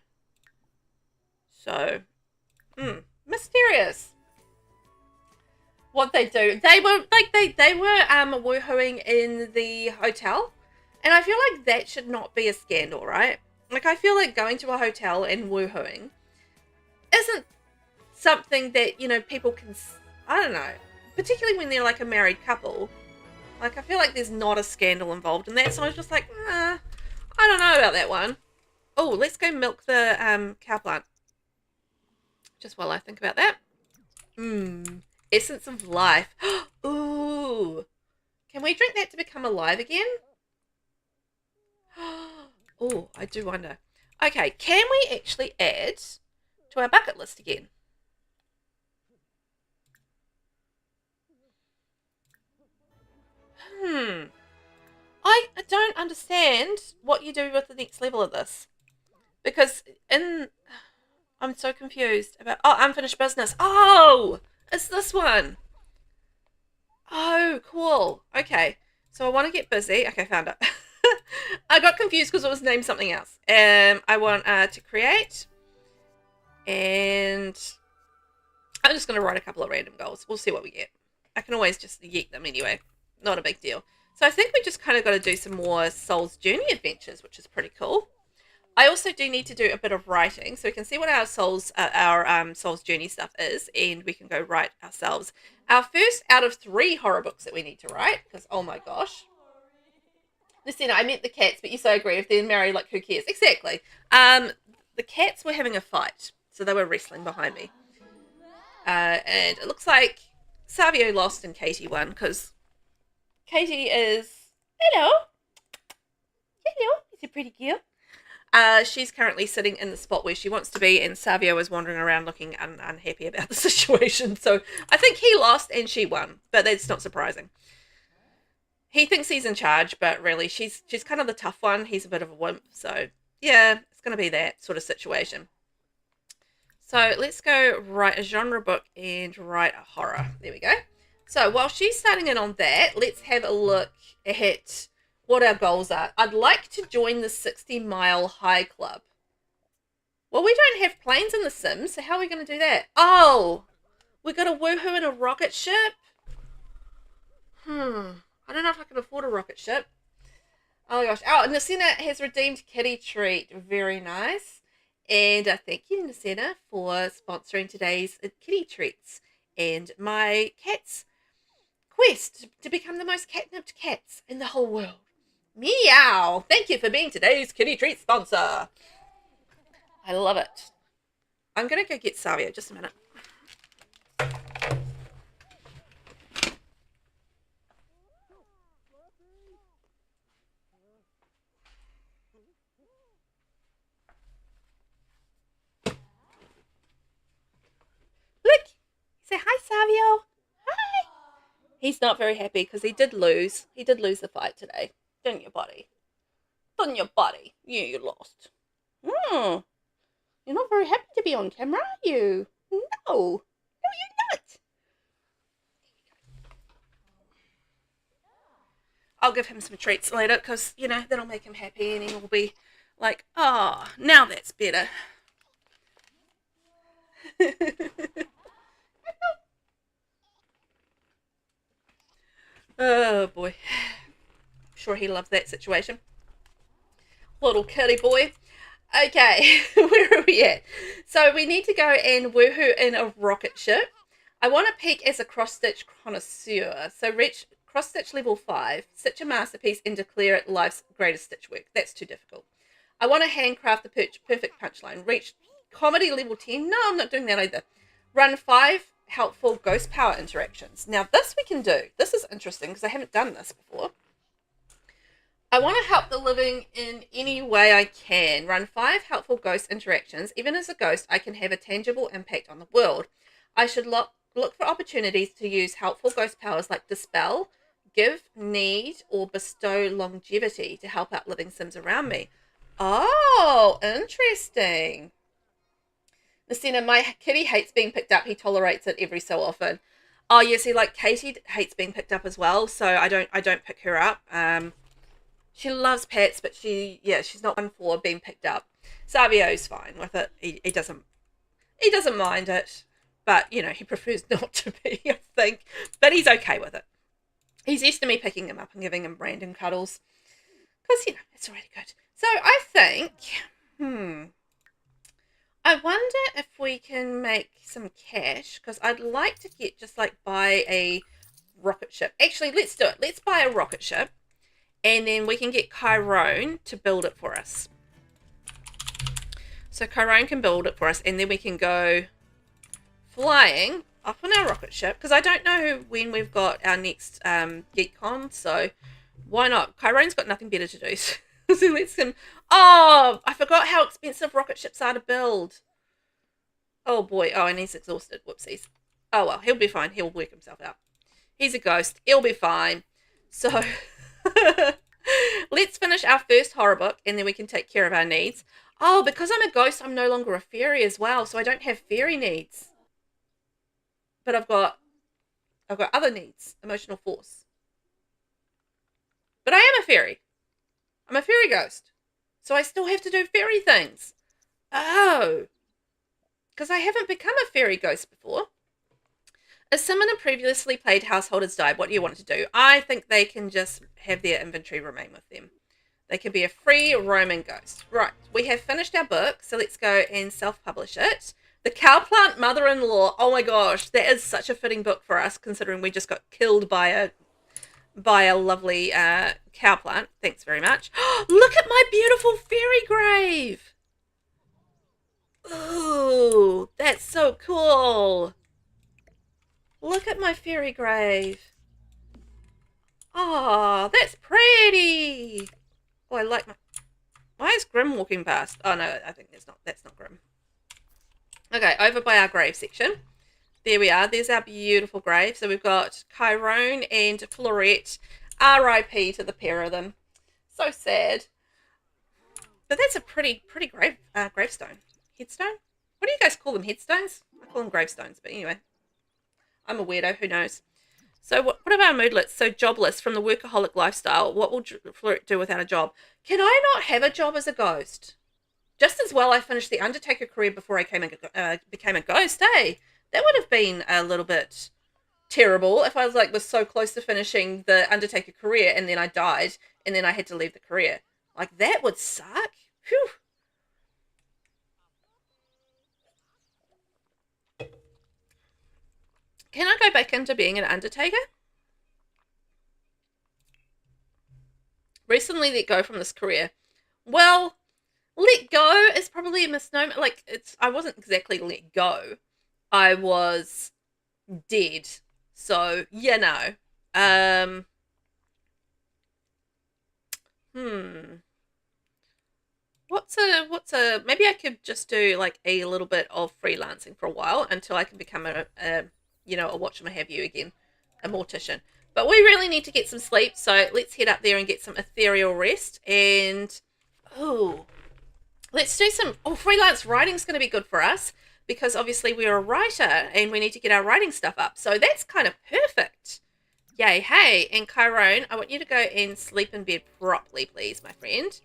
So, mysterious. What they do? They were like they were woohooing in the hotel, and I feel like that should not be a scandal, right? Like, I feel like going to a hotel and woohooing isn't something that, you know, people can, I don't know, particularly when they're like a married couple. Like, I feel like there's not a scandal involved in that, so I was just like, I don't know about that one. Oh, let's go milk the cow plant. Just while I think about that. Essence of life. Ooh. Can we drink that to become alive again? Oh, I do wonder. Okay, can we actually add to our bucket list again? I don't understand what you do with the next level of this. Because I'm so confused about... Oh, unfinished business. Oh! It's this one. Oh, cool. Okay. So I want to get busy. Okay, found it. I got confused because it was named something else. I want to create. And I'm just going to write a couple of random goals. We'll see what we get. I can always just yeet them anyway. Not a big deal. So I think we just kind of got to do some more Soul's Journey adventures, which is pretty cool. I also do need to do a bit of writing, so we can see what our Soul's Journey stuff is, and we can go write ourselves our first out of 3 horror books that we need to write, because oh my gosh. Listen, I meant the cats, but you so agree. If they're married, like, who cares? Exactly. The cats were having a fight, so they were wrestling behind me. And it looks like Savio lost and Katie won, because Katie is... Hello. Hello. It's a pretty girl. She's currently sitting in the spot where she wants to be, and Savio is wandering around looking unhappy about the situation. So I think he lost and she won, but that's not surprising. He thinks he's in charge, but really she's kind of the tough one. He's a bit of a wimp, so yeah, it's going to be that sort of situation. So let's go write a genre book and write a horror. There we go. So while she's starting in on that, let's have a look at what our goals are. I'd like to join the 60-mile high club. Well, we don't have planes in The Sims, so how are we going to do that? Oh, we got a woohoo in a rocket ship? I don't know if I can afford a rocket ship. Oh my gosh. Oh, Nasena has redeemed Kitty Treat. Very nice. And thank you, Nasena, for sponsoring today's Kitty Treats and my cat's quest to become the most catnipped cats in the whole world. Meow! Thank you for being today's Kitty Treat sponsor. I love it. I'm going to go get Savio. Just a minute. Look! Say hi, Savio. Hi! He's not very happy because he did lose. He did lose the fight today. Didn't you, buddy? Didn't you, buddy? Yeah, you lost. You're not very happy to be on camera, are you? No. No, you're not. I'll give him some treats later because, you know, that'll make him happy and he will be like, oh, now that's better. Oh, boy. Sure he loves that situation. Little kitty boy. Okay, where are we at? So we need to go and woohoo in a rocket ship. I want to peak as a cross-stitch connoisseur. So reach cross-stitch level 5, stitch a masterpiece and declare it life's greatest stitch work. That's too difficult. I want to handcraft the perfect punchline. Reach comedy level 10. No, I'm not doing that either. Run 5 helpful ghost power interactions. Now this we can do. This is interesting because I haven't done this before. I want to help the living in any way I can. Run 5 helpful ghost interactions. Even as a ghost, I can have a tangible impact on the world. I should look for opportunities to use helpful ghost powers like dispel, give, need, or bestow longevity to help out living Sims around me. Oh, interesting. Messina, my kitty hates being picked up. He tolerates it every so often. Oh, yeah, see, like Katie hates being picked up as well, so I don't pick her up. She loves pets, but she's not one for being picked up. Savio's fine with it. He doesn't mind it, but you know he prefers not to be. I think, but he's okay with it. He's used to me picking him up and giving him random cuddles, because you know it's already good. So I think, I wonder if we can make some cash because I'd like to get buy a rocket ship. Actually, let's do it. Let's buy a rocket ship. And then we can get Chiron to build it for us. So Chiron can build it for us. And then we can go flying up on our rocket ship. Because I don't know when we've got our next GeekCon. So why not? Chiron's got nothing better to do. So let's him. Oh, I forgot how expensive rocket ships are to build. Oh boy. Oh, and he's exhausted. Whoopsies. Oh well, he'll be fine. He'll work himself out. He's a ghost. He'll be fine. So let's finish our first horror book and then we can take care of our needs. Oh, because I'm a ghost, I'm no longer a fairy as well, so I don't have fairy needs. But I've got other needs, emotional force. But I am a fairy. I'm a fairy ghost. So I still have to do fairy things. Oh. Because I haven't become a fairy ghost before. A summoner previously played household has died. What do you want to do? I think they can just have their inventory remain with them. They can be a free roaming ghost. Right, we have finished our book, so let's go and self-publish it. The Cowplant Mother-in-Law. Oh my gosh, that is such a fitting book for us, considering we just got killed by a lovely cowplant. Thanks very much. Look at my beautiful fairy grave. Ooh, that's so cool. Look at my fairy grave. Oh, that's pretty. Oh, I like my... Why is Grim walking past? Oh, no, I think that's not Grim. Okay, over by our grave section. There we are. There's our beautiful grave. So we've got Chiron and Fleurette. R.I.P. to the pair of them. So sad. But that's a pretty gravestone. Headstone? What do you guys call them? Headstones? I call them gravestones, but anyway. I'm a weirdo. Who knows? So what are our moodlets? So jobless from the workaholic lifestyle. What will Fleurette do without a job? Can I not have a job as a ghost? Just as well I finished the Undertaker career before I became a ghost, eh? That would have been a little bit terrible if I was so close to finishing the Undertaker career and then I died and then I had to leave the career. Like, that would suck. Phew. Can I go back into being an Undertaker? Recently let go from this career. Well, let go is probably a misnomer. I wasn't exactly let go. I was dead. So, you know. Maybe I could just do a little bit of freelancing for a while until I can become a whatchamahave-you again, a mortician. But we really need to get some sleep, so let's head up there and get some ethereal rest. And let's do some freelance writing's going to be good for us because obviously we're a writer and we need to get our writing stuff up. So that's kind of perfect. Yay, hey. And Chiron, I want you to go and sleep in bed properly, please, my friend.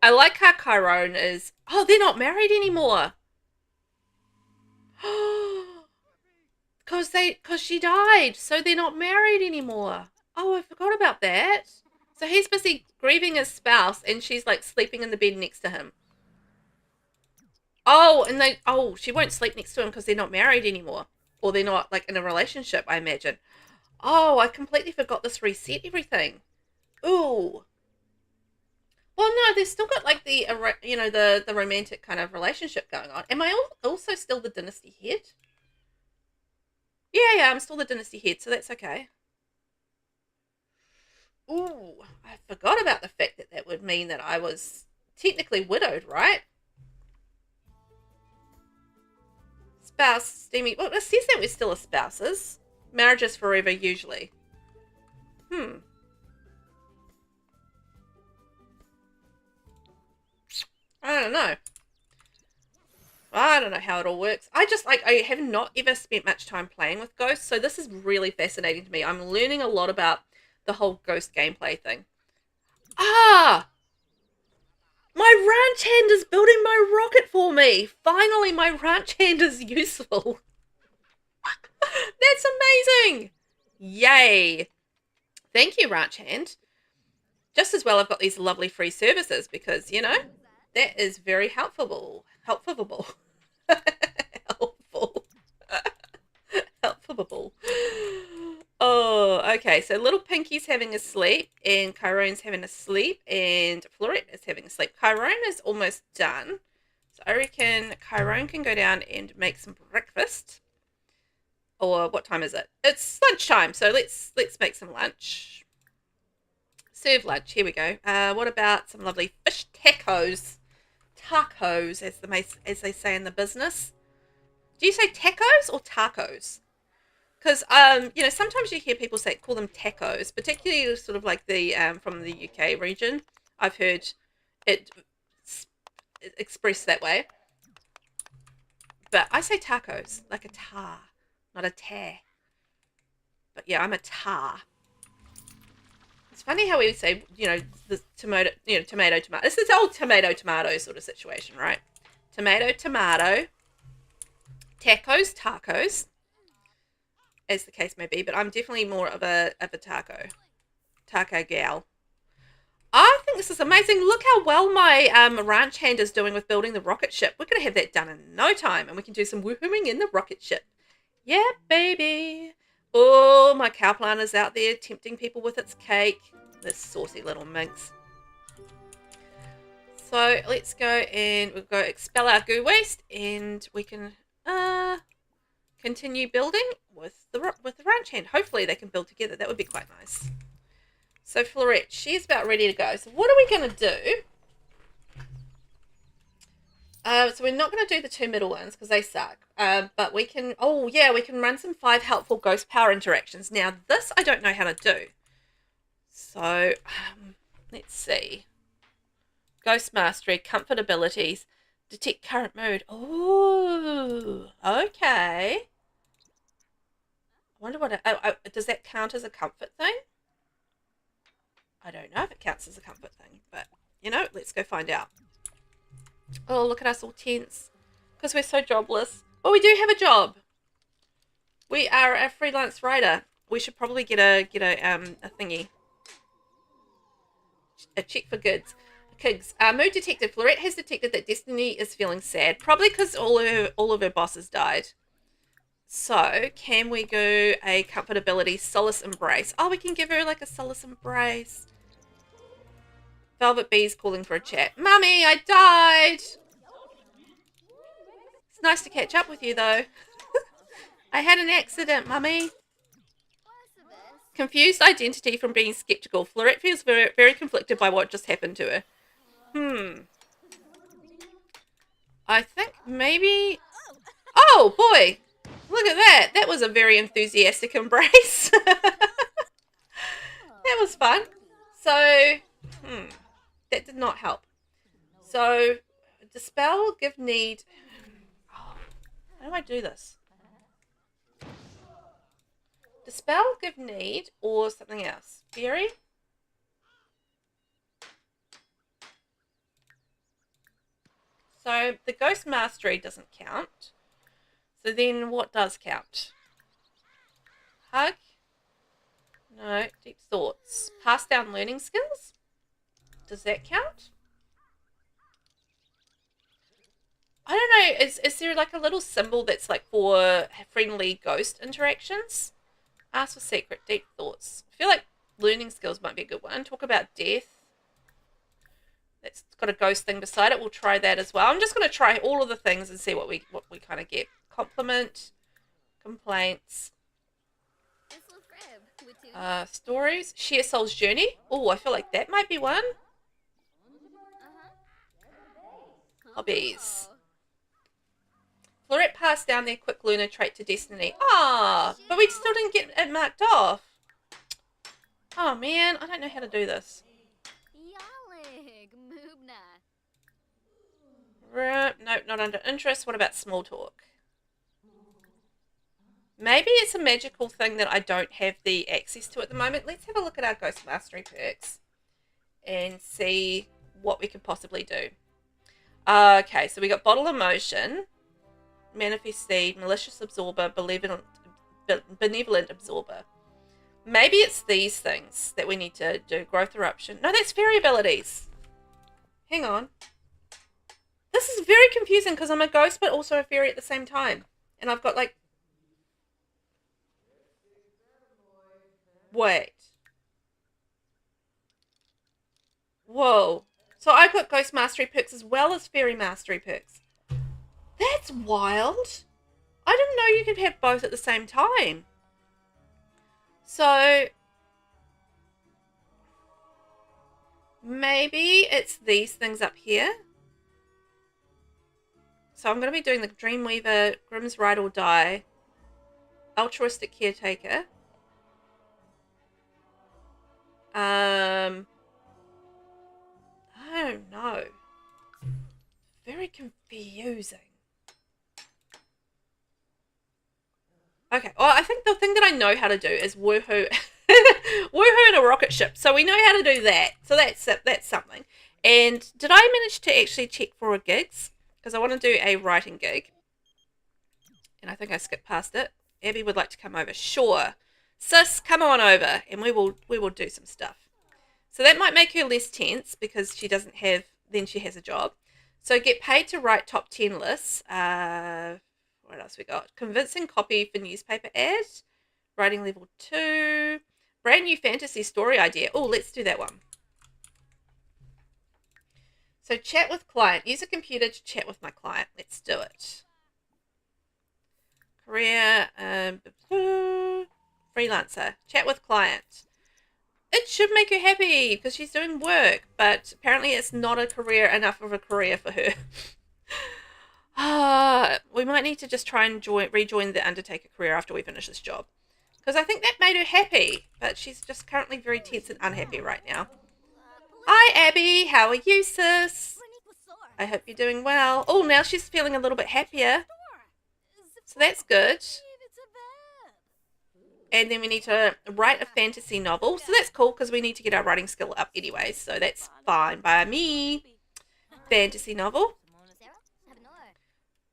I like how Chiron is... Oh, they're not married anymore. Because she died, so they're not married anymore. Oh, I forgot about that. So he's busy grieving his spouse, and she's sleeping in the bed next to him. Oh, and she won't sleep next to him because they're not married anymore, or they're not in a relationship, I imagine. Oh, I completely forgot this reset everything. Ooh. Well, no, they've still got the romantic kind of relationship going on. Am I also still the dynasty head? Yeah, I'm still the dynasty head, so that's okay. Ooh, I forgot about the fact that would mean that I was technically widowed, right? Spouse, steamy. Well, it says that we're still spouses. Marriage is forever, usually. I don't know. I don't know how it all works. I have not ever spent much time playing with ghosts, so this is really fascinating to me. I'm learning a lot about the whole ghost gameplay thing. Ah! My ranch hand is building my rocket for me! Finally, my ranch hand is useful. That's amazing! Yay! Thank you, ranch hand. Just as well I've got these lovely free services because, that is very helpful. Helpful. Helpful. Oh, okay. So little Pinky's having a sleep, and Chiron's having a sleep, and Fleurette is having a sleep. Chiron is almost done. So I reckon Chiron can go down and make some breakfast. Or what time is it? It's lunchtime, so let's make some lunch. Serve lunch. Here we go. What about some lovely fish tacos? Tacos, as they say in the business. Do you say tacos or tacos? Because you know, sometimes you hear people call them tacos, particularly sort of like the from the UK region. I've heard it expressed that way, but I say tacos like a tar, not a tear. But yeah, I'm a tar. It's funny how we say, you know, the tomato, you know, tomato. It's this old tomato sort of situation, right? Tomato, tacos, tacos, as the case may be. But I'm definitely more of a taco gal. I think this is amazing. Look how well my ranch hand is doing with building the rocket ship. We're going to have that done in no time, and we can do some woohooing in the rocket ship. Yeah, baby. Oh, my cow plant is out there tempting people with its cake. This saucy little minx. So let's go and we'll go expel our goo waste, and we can continue building with the ranch hand. Hopefully they can build together. That would be quite nice. So Florette, she's about ready to go. So what are we going to do? So we're not going to do the two middle ones because they suck. But we can, oh yeah, we can run some 5 helpful ghost power interactions. Now this I don't know how to do. So let's see. Ghost mastery, comfort abilities, detect current mood. Oh, okay. I wonder what, does that count as a comfort thing? I don't know if it counts as a comfort thing, but you know, let's go find out. Oh, look at us all tense because we're so jobless. Well, we do have a job. We are a freelance writer. We should probably get a thingy, a check for goods. Kigs. Mood detected. Florette has detected that Destiny is feeling sad, probably because all of her bosses died. So, can we go a comfort ability, solace embrace? Oh, we can give her like a solace embrace. VelvettB is calling for a chat. Mummy, I died. It's nice to catch up with you, though. I had an accident, Mummy. Confused identity from being skeptical. Florette feels very, very conflicted by what just happened to her. I think maybe... Oh, boy. Look at that. That was a very enthusiastic embrace. That was fun. So, that did not help. So, dispel, give need... Oh, how do I do this? Dispel, give need, or something else? Fury? So, the ghost mastery doesn't count. So then what does count? Hug? No. Deep thoughts. Pass down learning skills? Does that count? I don't know. Is there like a little symbol that's like for friendly ghost interactions? Ask for secret. Deep thoughts. I feel like learning skills might be a good one. Talk about death. That's got a ghost thing beside it. We'll try that as well. I'm just going to try all of the things and see what we kind of get. Compliment, complaints, stories, share soul's journey. Oh, I feel like that might be one. Hobbies. Florette passed down their quick learner trait to Destiny. Ah, but we still didn't get it marked off. Oh man, I don't know how to do this. Nope, not under interest. What about small talk? Maybe it's a magical thing that I don't have the access to at the moment. Let's have a look at our Ghost Mastery perks and see what we could possibly do. Okay, so we got Bottle Emotion, Manifest Seed, Malicious Absorber, Benevolent Absorber. Maybe it's these things that we need to do. Growth Eruption. No, that's Fairy Abilities. Hang on. This is very confusing because I'm a ghost but also a fairy at the same time. And I've got like... Wait. Whoa. So I've got Ghost Mastery perks as well as Fairy Mastery perks. That's wild. I didn't know you could have both at the same time. So... maybe it's these things up here. So I'm going to be doing the Dreamweaver, Grimm's Ride or Die. altruistic caretaker. I don't know. Very confusing. Okay, well, I think the thing that I know how to do is woohoo, woohoo in a rocket ship. So we know how to do that. So that's something. And did I manage to actually check for gigs? Because I want to do a writing gig. And I think I skipped past it. Abby would like to come over. Sure. Sis, come on over and we will do some stuff. So that might make her less tense because she doesn't have, then she has a job. So get paid to write top 10 lists. What else we got? Convincing copy for newspaper ad. Writing level 2. Brand new fantasy story idea. Oh, let's do that one. So chat with client. Use a computer to chat with my client. Let's do it. Career. Freelancer. Chat with client. It should make her happy because she's doing work, but apparently it's not enough of a career for her. We might need to just try and rejoin the Undertaker career after we finish this job. Because I think that made her happy, but she's just currently very tense and unhappy right now. Hi, Abby. How are you, sis? I hope you're doing well. Oh, now she's feeling a little bit happier. So that's good. And then we need to write a fantasy novel. So that's cool because we need to get our writing skill up anyway. So that's fine by me. Fantasy novel.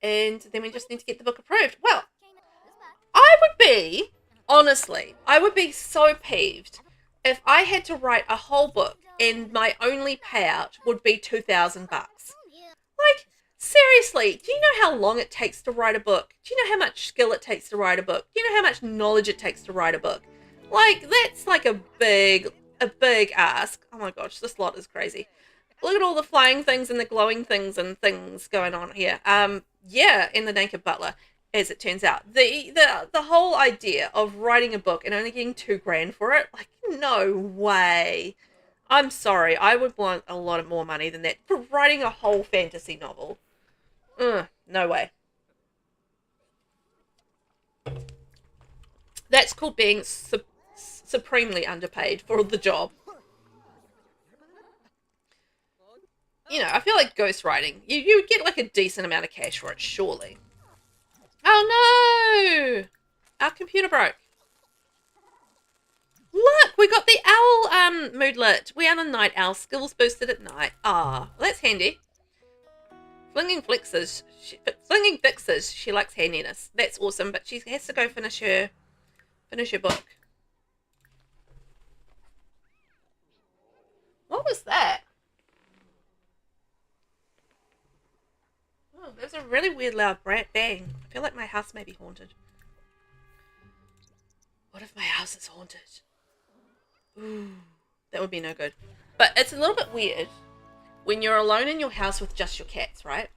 And then we just need to get the book approved. Well, honestly, I would be so peeved if I had to write a whole book and my only payout would be $2,000. Like, seriously, do you know how long it takes to write a book? Do you know how much skill it takes to write a book? Do you know how much knowledge it takes to write a book? Like, that's like a big ask. Oh my gosh, this lot is crazy. Look at all the flying things and the glowing things and things going on here. Yeah, in the Naked Butler, as it turns out. The whole idea of writing a book and only getting $2,000 for it, like, no way. I'm sorry, I would want a lot more money than that for writing a whole fantasy novel. No way. That's called being supremely underpaid for the job. You know, I feel like ghostwriting. You would get like a decent amount of cash for it, surely. Oh no! Our computer broke. Look, we got the owl moodlet. We are the night owl. Skills boosted at night. Ah, well, that's handy. Flinging fixes. She likes handiness. That's awesome, but she has to go finish her book. What was that? Oh, there's a really weird loud bang. I feel like my house may be haunted. What if my house is haunted? Ooh, that would be no good. But it's a little bit weird when you're alone in your house with just your cats, right?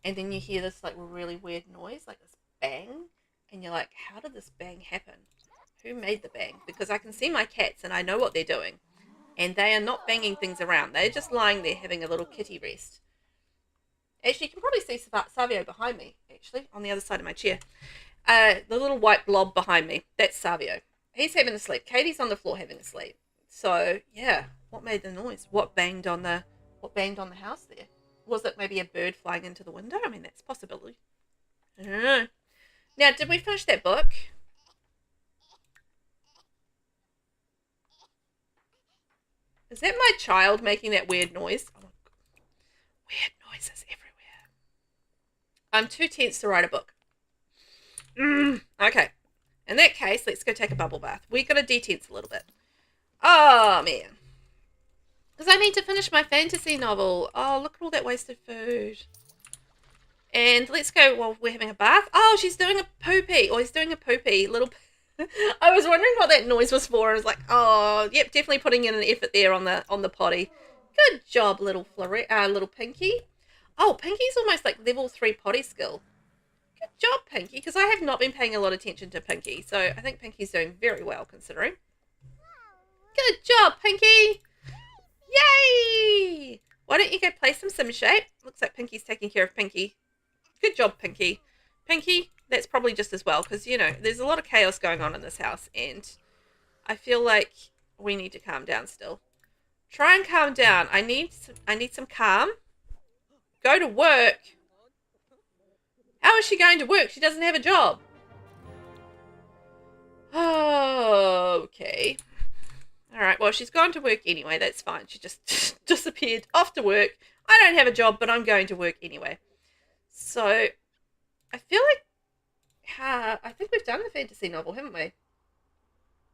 And then you hear this like really weird noise, like this bang, and you're like, how did this bang happen? Who made the bang? Because I can see my cats and I know what they're doing. And they are not banging things around. They're just lying there having a little kitty rest. Actually, you can probably see Savio behind me, actually, on the other side of my chair. The little white blob behind me, that's Savio. He's having a sleep. Katie's on the floor having a sleep. So, yeah, what made the noise? What banged on the house there? Was it maybe a bird flying into the window? I mean, that's a possibility. I don't know. Now, did we finish that book? Is that my child making that weird noise? Oh, weird noises everywhere. I'm too tense to write a book. Okay. In that case, let's go take a bubble bath. We got to detense a little bit. Oh, man. Because I need to finish my fantasy novel. Oh, look at all that wasted food. And let's go while we're having a bath. Oh, she's doing a poopy. Or he's doing a poopy. I was wondering what that noise was for. I was like, oh, yep, definitely putting in an effort there on the potty. Good job, little Pinky. Oh, Pinky's almost like level 3 potty skill. Good job, Pinky, because I have not been paying a lot of attention to Pinky. So I think Pinky's doing very well, considering. Good job, Pinky. Yay! Why don't you go play some sim shape? Looks like Pinky's taking care of Pinky. Good job, Pinky. Pinky, that's probably just as well, because, you know, there's a lot of chaos going on in this house, and I feel like we need to calm down still. Try and calm down. I need some calm. Go to work. How is she going to work? She doesn't have a job. Oh, okay. All right, well, she's gone to work anyway. That's fine. She just disappeared off to work. I don't have a job, but I'm going to work anyway. So, I feel like I think we've done the fantasy novel, haven't we?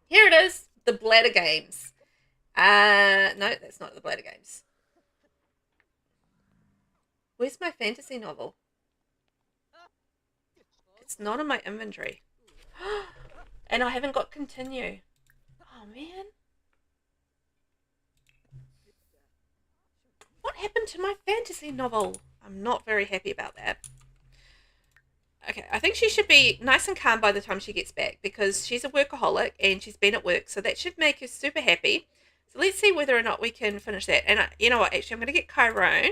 Here it is, The Bladder Games. No, that's not The Bladder Games. Where's my fantasy novel? It's not in my inventory. And I haven't got continue. Oh, man. What happened to my fantasy novel? I'm not very happy about that. Okay, I think she should be nice and calm by the time she gets back, because she's a workaholic and she's been at work, so that should make her super happy. So let's see whether or not we can finish that. And you know what? Actually, I'm going to get Chiron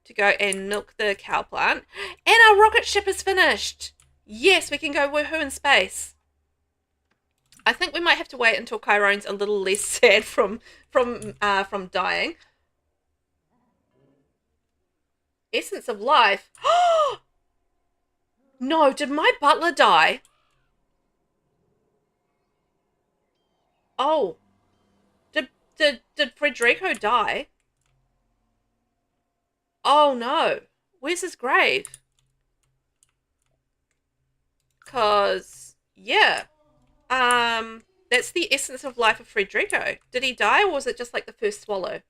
to go and milk the cow plant. And our rocket ship is finished. Yes, we can go woohoo in space. I think we might have to wait until Chiron's a little less sad from dying. Essence of life. No, did my butler die? Oh. Did Frederico die? Oh no. Where's his grave? Cause yeah. That's the essence of life of Frederico. Did he die, or was it just like the first swallow?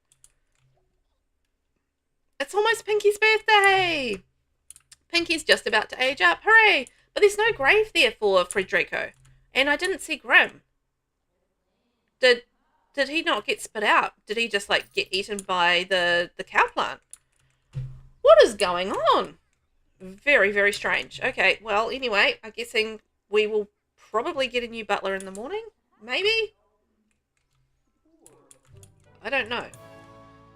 It's almost Pinky's birthday. Pinky's just about to age up. Hooray! But there's no grave there for Frederico. And I didn't see Grim. Did he not get spit out? Did he just like get eaten by the cow plant? What is going on? Very, very strange. Okay, well, anyway, I'm guessing we will probably get a new butler in the morning. Maybe? I don't know.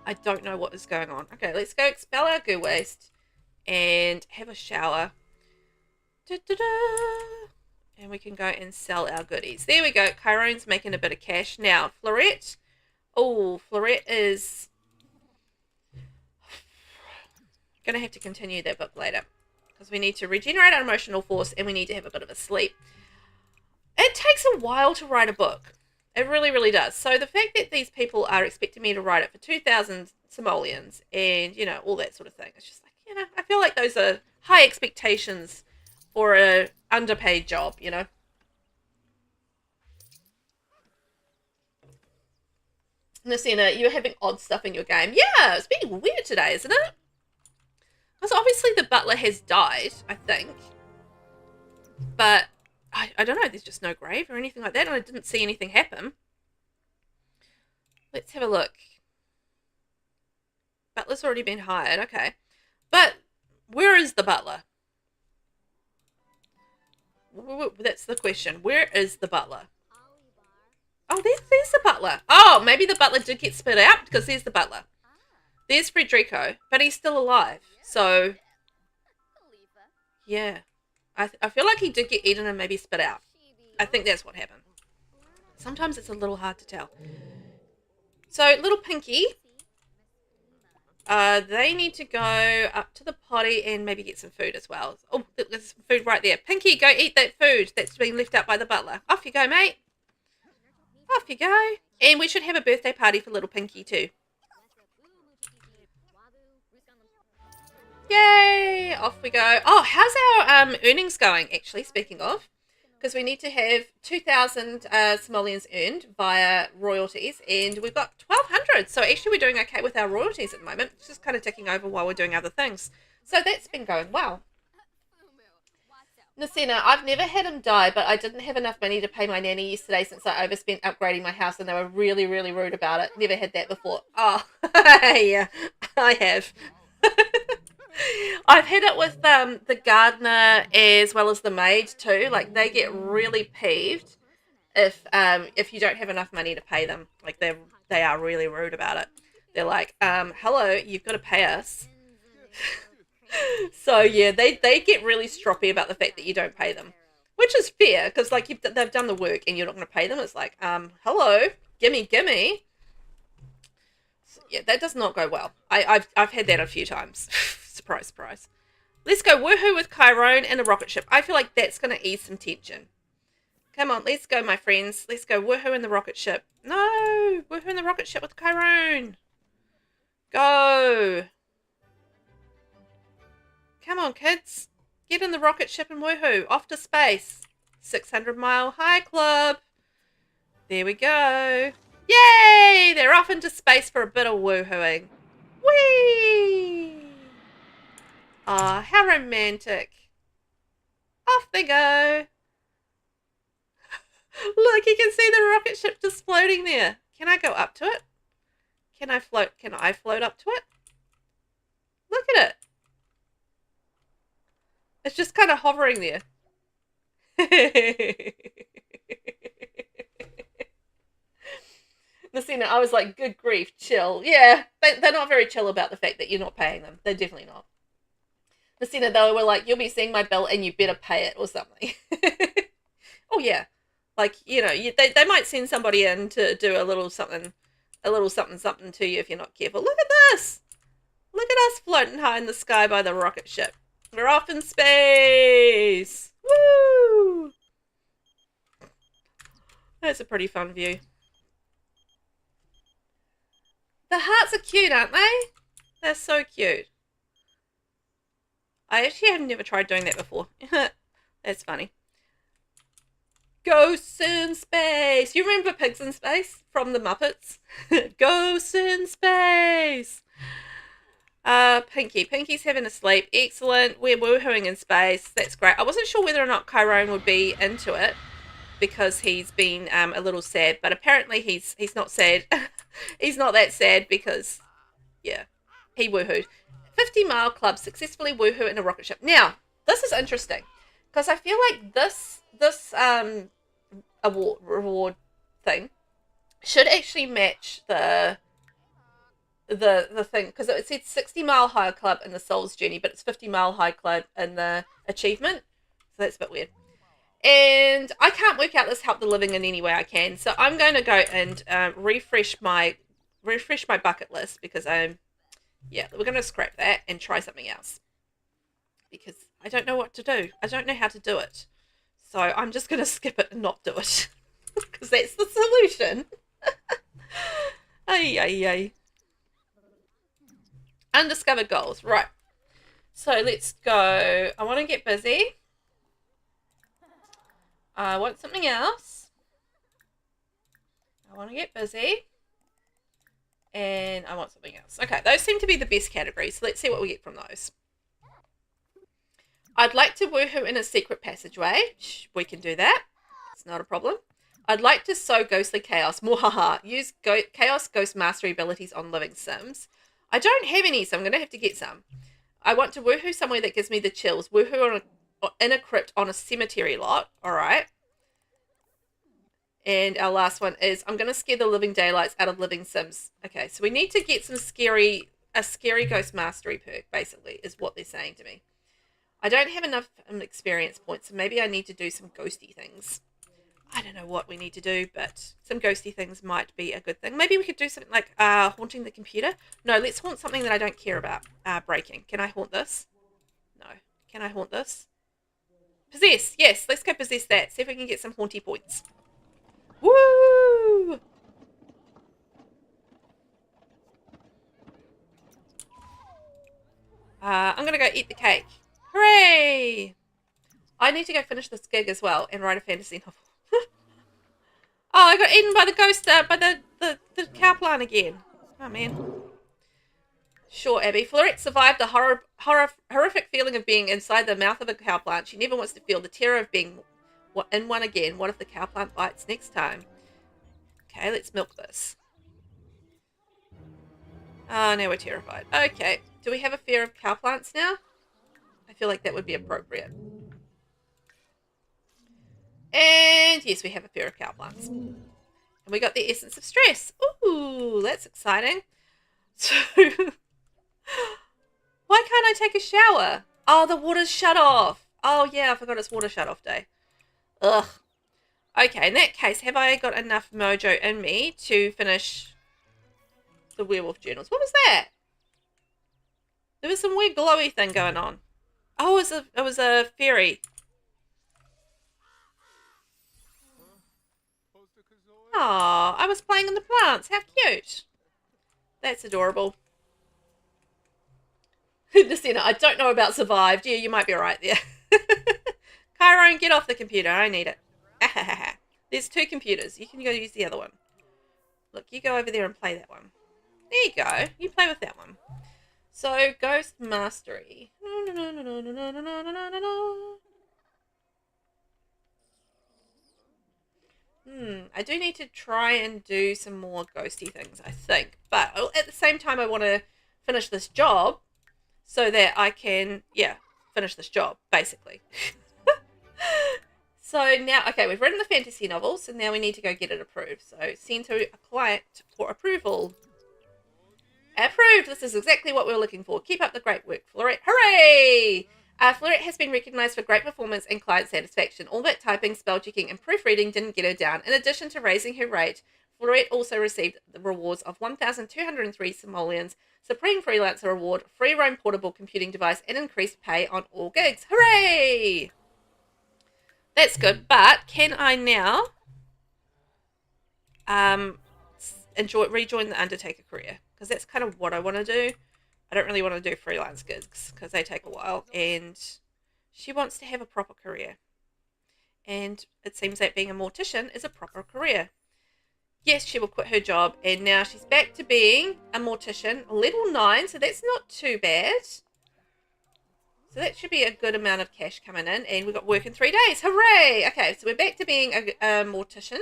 I don't know what is going on. Okay, let's go expel our goo waste and have a shower. Da-da-da. And we can go and sell our goodies. There we go. Chiron's making a bit of cash. Now, Florette. Oh, Florette is going to have to continue that book later, because we need to regenerate our emotional force and we need to have a bit of a sleep. It takes a while to write a book. It really, really does. So the fact that these people are expecting me to write it for 2,000 simoleons and, you know, all that sort of thing. It's just like, you know, I feel like those are high expectations for a underpaid job, you know. Nasina, you're having odd stuff in your game. Yeah, it's being weird today, isn't it? Because obviously the butler has died, I think. But I don't know, there's just no grave or anything like that, and I didn't see anything happen. Let's have a look. Butler's already been hired, okay. But where is the butler? That's the question. Where is the butler? Oh, there's the butler. Oh, maybe the butler did get spit out, because there's the butler. There's Frederico, but he's still alive. So, yeah. I feel like he did get eaten and maybe spit out. I think that's what happened. Sometimes it's a little hard to tell. So, little Pinky, they need to go up to the potty and maybe get some food as well. Oh, there's some food right there. Pinky, go eat that food that's been left out by the butler. Off you go, mate. Off you go. And we should have a birthday party for little Pinky too. Yay! Off we go. Oh, how's our earnings going, actually, speaking of? Because we need to have 2,000 simoleons earned via royalties, and we've got 1,200. So actually we're doing okay with our royalties at the moment. It's just kind of ticking over while we're doing other things. So that's been going well. Nasina, I've never had him die, but I didn't have enough money to pay my nanny yesterday since I overspent upgrading my house, and they were really, really rude about it. Never had that before. Oh, yeah, I have. I've had it with the gardener as well as the maid too. Like, they get really peeved if you don't have enough money to pay them. Like, they are really rude about it. They're like, hello, you've got to pay us. So yeah, they get really stroppy about the fact that you don't pay them, which is fair because like they've done the work and you're not going to pay them. It's like, hello, gimme. So, yeah, that does not go well. I've had that a few times. Surprise, surprise. Let's go woohoo with Chiron and a rocket ship. I feel like that's going to ease some tension. Come on, let's go, my friends. Let's go woohoo in the rocket ship. No, woohoo in the rocket ship with Chiron. Go. Come on, kids. Get in the rocket ship and woohoo. Off to space. 600-mile high club. There we go. Yay! They're off into space for a bit of woohooing. Whee! Ah, how romantic. Off they go. Look, you can see the rocket ship just floating there. Can I go up to it? Can I float? Can I float up to it? Look at it. It's just kind of hovering there. Messina, I was like, good grief, chill. Yeah, they're not very chill about the fact that you're not paying them. They're definitely not. Messina, they were like, you'll be seeing my bill and you better pay it or something. Oh, yeah. Like, you know, they might send somebody in to do a little something to you if you're not careful. Look at this. Look at us floating high in the sky by the rocket ship. We're off in space. Woo! That's a pretty fun view. The hearts are cute, aren't they? They're so cute. I actually have never tried doing that before. That's funny. Ghosts in space. You remember Pigs in Space from the Muppets? Ghosts in space. Pinky's having a sleep. Excellent. We're woohooing in space. That's great. I wasn't sure whether or not Chiron would be into it because he's been a little sad, but apparently he's not sad. He's not that sad because, yeah, he woohooed. 50-mile club successfully woohoo in a rocket ship. Now, this is interesting because I feel like this reward thing should actually match the thing because it said 60-mile high club in the Soul's Journey, but it's 50-mile high club in the achievement. So that's a bit weird. And I can't work out this help the living in any way I can. So I'm going to go and refresh my bucket list because we're going to scrap that and try something else because I don't know what to do. I don't know how to do it. So I'm just going to skip it and not do it because that's the solution. Ay. Undiscovered goals. Right. So let's go. I want to get busy. I want something else. I want to get busy. And I want something else. Okay, those seem to be the best categories. So let's see what we get from those. I'd like to woohoo in a secret passageway. We can do that. It's not a problem. I'd like to sow ghostly chaos. Mwahaha. Use chaos ghost mastery abilities on living sims. I don't have any, so I'm going to have to get some. I want to woohoo somewhere that gives me the chills. Woohoo in a crypt on a cemetery lot. All right. And our last one is I'm going to scare the living daylights out of living sims. Okay, so we need to get a scary ghost mastery perk, basically, is what they're saying to me. I don't have enough experience points, so maybe I need to do some ghosty things. I don't know what we need to do, but some ghosty things might be a good thing. Maybe we could do something like haunting the computer. No, let's haunt something that I don't care about. Breaking. Can I haunt this? No. Can I haunt this? Possess. Yes, let's go possess that. See if we can get some haunty points. Woo! I'm going to go eat the cake. Hooray! I need to go finish this gig as well and write a fantasy novel. Oh, I got eaten by the ghost, by the cow plant again. Oh, man. Sure, Abby. Florette survived the horrific feeling of being inside the mouth of a cow plant. She never wants to feel the terror of being in one again. What if the cow plant bites next time? Okay, let's milk this. Oh, now we're terrified. Okay. Do we have a fear of cow plants now? I feel like that would be appropriate. And yes, we have a fear of cow plants. And we got the essence of stress. Ooh, that's exciting. So, Why can't I take a shower? Oh, the water's shut off. Oh, yeah, I forgot it's water shut off day. Ugh. Okay, in that case, have I got enough mojo in me to finish the werewolf journals? What was that? There was some weird glowy thing going on. Oh, it was a fairy. Oh, I was playing in the plants. How cute. That's adorable. Nacina, I don't know about survived. Yeah, you might be right there. Chiron, get off the computer. I need it. There's 2 computers. You can go use the other one. Look, you go over there and play that one. There you go. You play with that one. So, Ghost Mastery. I do need to try and do some more ghosty things, I think. But at the same time, I want to finish this job so that I can, finish this job, basically. So now, okay, we've written the fantasy novel, so now we need to go get it approved. So send to a client for approval. Approved! This is exactly what we were looking for. Keep up the great work, Fleurette. Hooray! Fleurette has been recognised for great performance and client satisfaction. All that typing, spell checking, and proofreading didn't get her down. In addition to raising her rate, Fleurette also received the rewards of 1,203 simoleons, Supreme Freelancer Award, free roam portable computing device, and increased pay on all gigs. Hooray! That's good, but can I now rejoin the Undertaker career? Because that's kind of what I want to do. I don't really want to do freelance gigs because they take a while, and she wants to have a proper career. And it seems that being a mortician is a proper career. Yes, she will quit her job, and now she's back to being a mortician, level 9, so that's not too bad. So that should be a good amount of cash coming in, and we've got work in 3 days. Hooray! Okay, so we're back to being a mortician.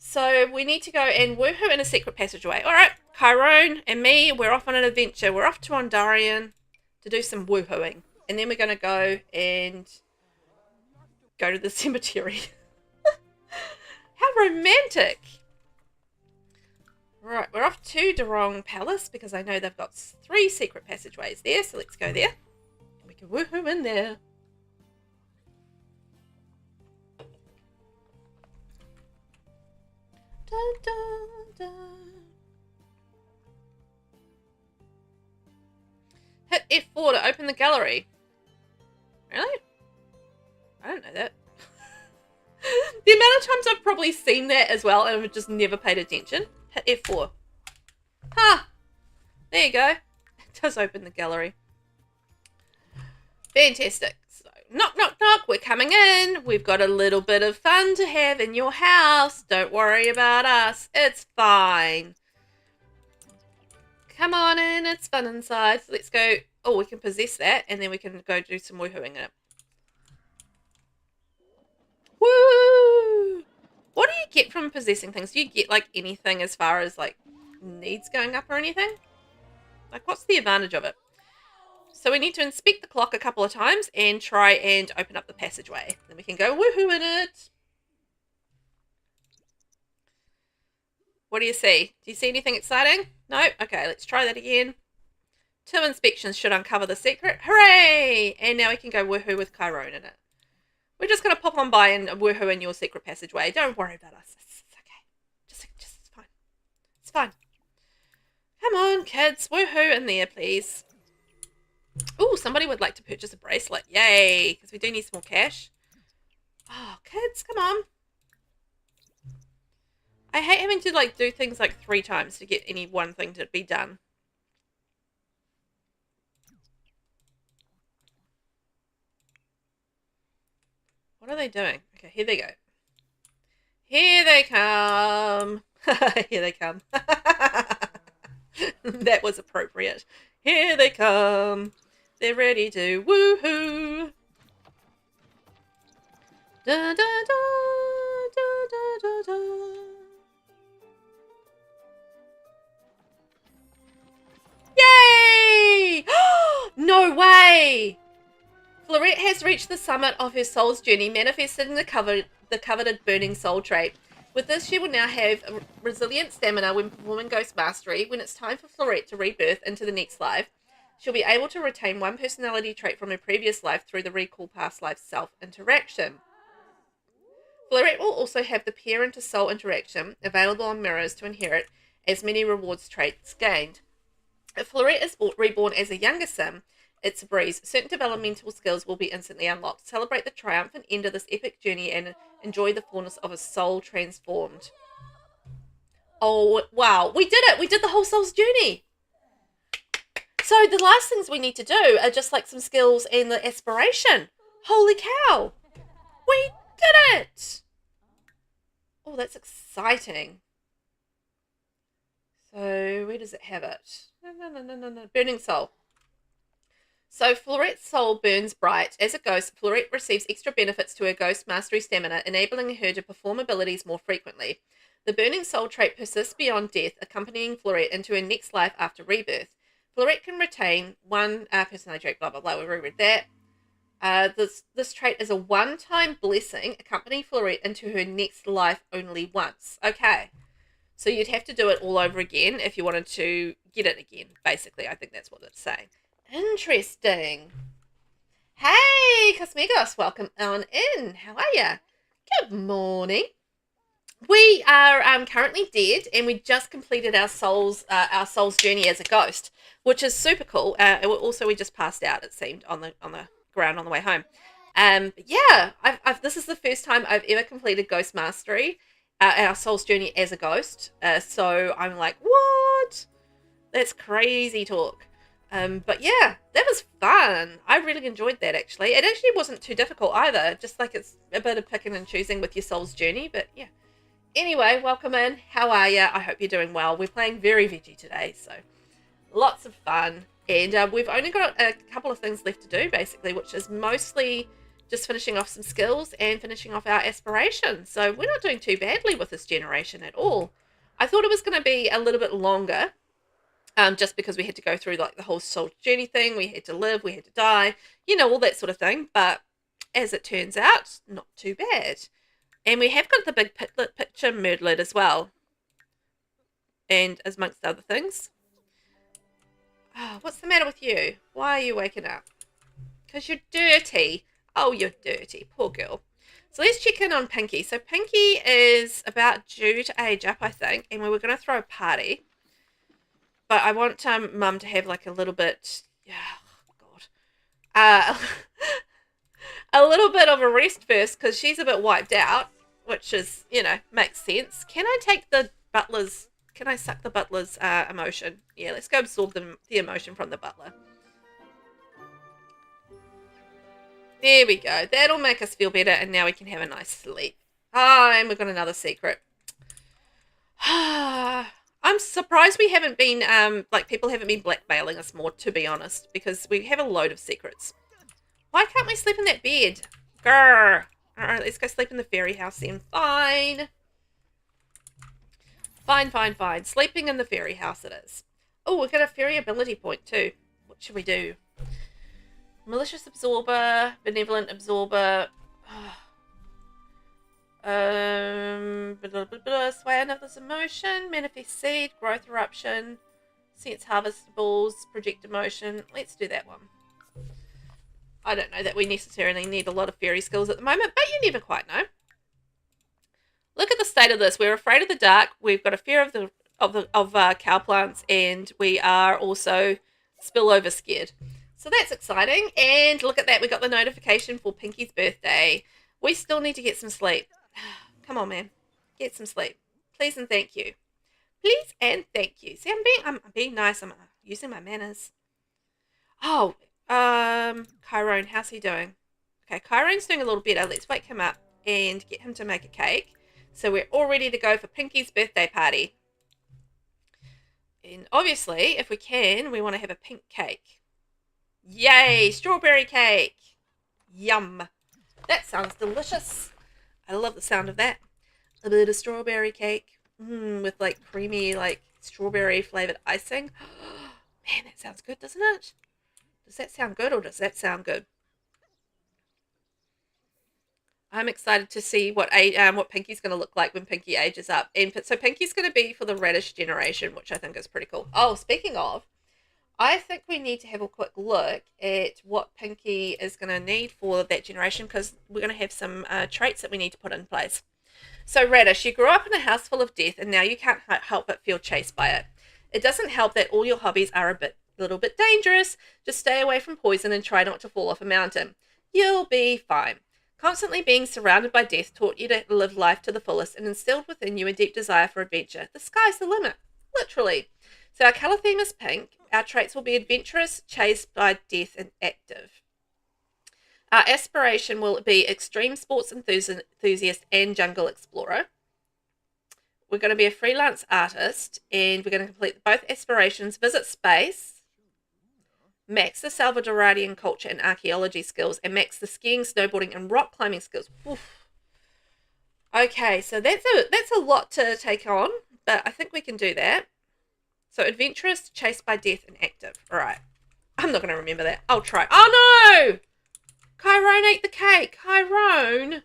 So we need to go and woohoo in a secret passageway. All right, Chiron and me, we're off on an adventure. We're off to Ondarian to do some woohooing. And then we're going to go and go to the cemetery. How romantic. Right, we're off to Durong Palace because I know they've got 3 secret passageways there. So let's go there. We can woohoo in there. Dun, dun, dun. Hit F4 to open the gallery. Really? I don't know that. The amount of times I've probably seen that as well and I've just never paid attention. Hit F4. Ha! There you go. It does open the gallery. Fantastic. So, knock, knock, knock. We're coming in. We've got a little bit of fun to have in your house. Don't worry about us. It's fine. Come on in. It's fun inside. So let's go. Oh, we can possess that and then we can go do some woohooing in it. Woo! What do you get from possessing things? Do you get like anything as far as like needs going up or anything? Like what's the advantage of it? So we need to inspect the clock a couple of times and try and open up the passageway. Then we can go woohoo in it. What do you see? Do you see anything exciting? No? Okay, let's try that again. 2 inspections should uncover the secret. Hooray! And now we can go woohoo with Chiron in it. We're just going to pop on by and woohoo in your secret passageway. Don't worry about us. It's okay. Just it's fine. It's fine. Come on, kids. Woohoo in there, please. Oh, somebody would like to purchase a bracelet. Yay. Because we do need some more cash. Oh, kids, come on. I hate having to, like, do things, like, 3 times to get any one thing to be done. What are they doing? Okay, here they go. Here they come. Here they come. That was appropriate. Here they come. They're ready to woohoo. Da da da da da da da. Yay! No way! Fleurette has reached the summit of her soul's journey, manifested in the coveted burning soul trait. With this, she will now have a resilient stamina when performing Ghost Mastery when it's time for Fleurette to rebirth into the next life. She'll be able to retain one personality trait from her previous life through the recall past life self-interaction. Fleurette will also have the parent-to-soul interaction available on mirrors to inherit as many rewards traits gained. If Fleurette is reborn as a younger sim, it's a breeze. Certain developmental skills will be instantly unlocked. Celebrate the triumphant end of this epic journey and enjoy the fullness of a soul transformed. Oh, wow. We did it. We did the whole soul's journey. So the last things we need to do are just like some skills and the aspiration. Holy cow. We did it. Oh, that's exciting. So where does it have it? No. Burning soul. So Fleurette's soul burns bright. As a ghost, Fleurette receives extra benefits to her ghost mastery stamina, enabling her to perform abilities more frequently. The burning soul trait persists beyond death, accompanying Fleurette into her next life after rebirth. Fleurette can retain one personality trait, blah, blah, blah. We read that. This trait is a one-time blessing, accompanying Fleurette into her next life only once. Okay. So you'd have to do it all over again if you wanted to get it again, basically. I think that's what it's saying. Interesting. Hey, Cosmegos, welcome on in. How are you? Good morning. We are currently dead, and we just completed our soul's journey as a ghost, which is super cool. Also, we just passed out. It seemed on the ground on the way home. Yeah, this is the first time I've ever completed Ghost Mastery, our soul's journey as a ghost. So I'm like, what? That's crazy talk. But yeah, that was fun. I really enjoyed that, actually. It actually wasn't too difficult either. Just like it's a bit of picking and choosing with your soul's journey. But yeah. Anyway, welcome in. How are you? I hope you're doing well. We're playing Very Veggie today, so lots of fun. And we've only got a couple of things left to do, basically, which is mostly just finishing off some skills and finishing off our aspirations. So we're not doing too badly with this generation at all. I thought it was going to be a little bit longer. Just because we had to go through like the whole soul journey thing, we had to live, we had to die, all that sort of thing. But as it turns out, not too bad. And we have got the big picture murdered as well. And amongst other things. Oh, what's the matter with you? Why are you waking up? Because you're dirty. Oh, you're dirty. Poor girl. So let's check in on Pinky. So Pinky is about due to age up, I think. And we were going to throw a party. But I want Mum to have like a little bit, a little bit of a rest first because she's a bit wiped out, which is, makes sense. Can I suck the butler's emotion? Yeah, let's go absorb the emotion from the butler. There we go. That'll make us feel better, and now we can have a nice sleep. Oh, and we've got another secret. I'm surprised we haven't been, people haven't been blackmailing us more, to be honest, because we have a load of secrets. Why can't we sleep in that bed? Grrr. Alright, let's go sleep in the fairy house then. Fine. Fine. Sleeping in the fairy house it is. Oh, we've got a fairy ability point too. What should we do? Malicious absorber, benevolent absorber. Swain of this emotion, manifest seed, growth eruption, sense harvestables, project emotion. Let's do that one. I don't know that we necessarily need a lot of fairy skills at the moment, but you never quite know. Look at the state of this. We're afraid of the dark. We've got a fear of cow plants, and we are also spillover scared. So that's exciting. And look at that. We got the notification for Pinky's birthday. We still need to get some sleep. Come on, man. Get some sleep. Please and thank you. Please and thank you. See, I'm being nice. I'm using my manners. Oh, Chiron, how's he doing? Okay, Chiron's doing a little better. Let's wake him up and get him to make a cake. So we're all ready to go for Pinky's birthday party. And obviously, if we can, we want to have a pink cake. Yay, strawberry cake. Yum. That sounds delicious. I love the sound of that. A bit of strawberry cake with like creamy, like strawberry flavored icing. Man, that sounds good, doesn't it? Does that sound good or does that sound good? I'm excited to see what Pinky's going to look like when Pinky ages up. And so Pinky's going to be for the radish generation, which I think is pretty cool. Oh, speaking of, I think we need to have a quick look at what Pinky is going to need for that generation, because we're going to have some traits that we need to put in place. So Radish, you grew up in a house full of death, and now you can't help but feel chased by it. It doesn't help that all your hobbies are a little bit dangerous. Just stay away from poison and try not to fall off a mountain. You'll be fine. Constantly being surrounded by death taught you to live life to the fullest and instilled within you a deep desire for adventure. The sky's the limit, literally. So our colour theme is pink. Our traits will be adventurous, chased by death, and active. Our aspiration will be extreme sports enthusiast and jungle explorer. We're going to be a freelance artist, and we're going to complete both aspirations, visit space, max the Salvadorian culture and archaeology skills, and max the skiing, snowboarding, and rock climbing skills. Oof. Okay, so that's a lot to take on, but I think we can do that. So adventurous, chased by death, and active. All right. I'm not going to remember that. I'll try. Oh, no! Chiron ate the cake. Chiron.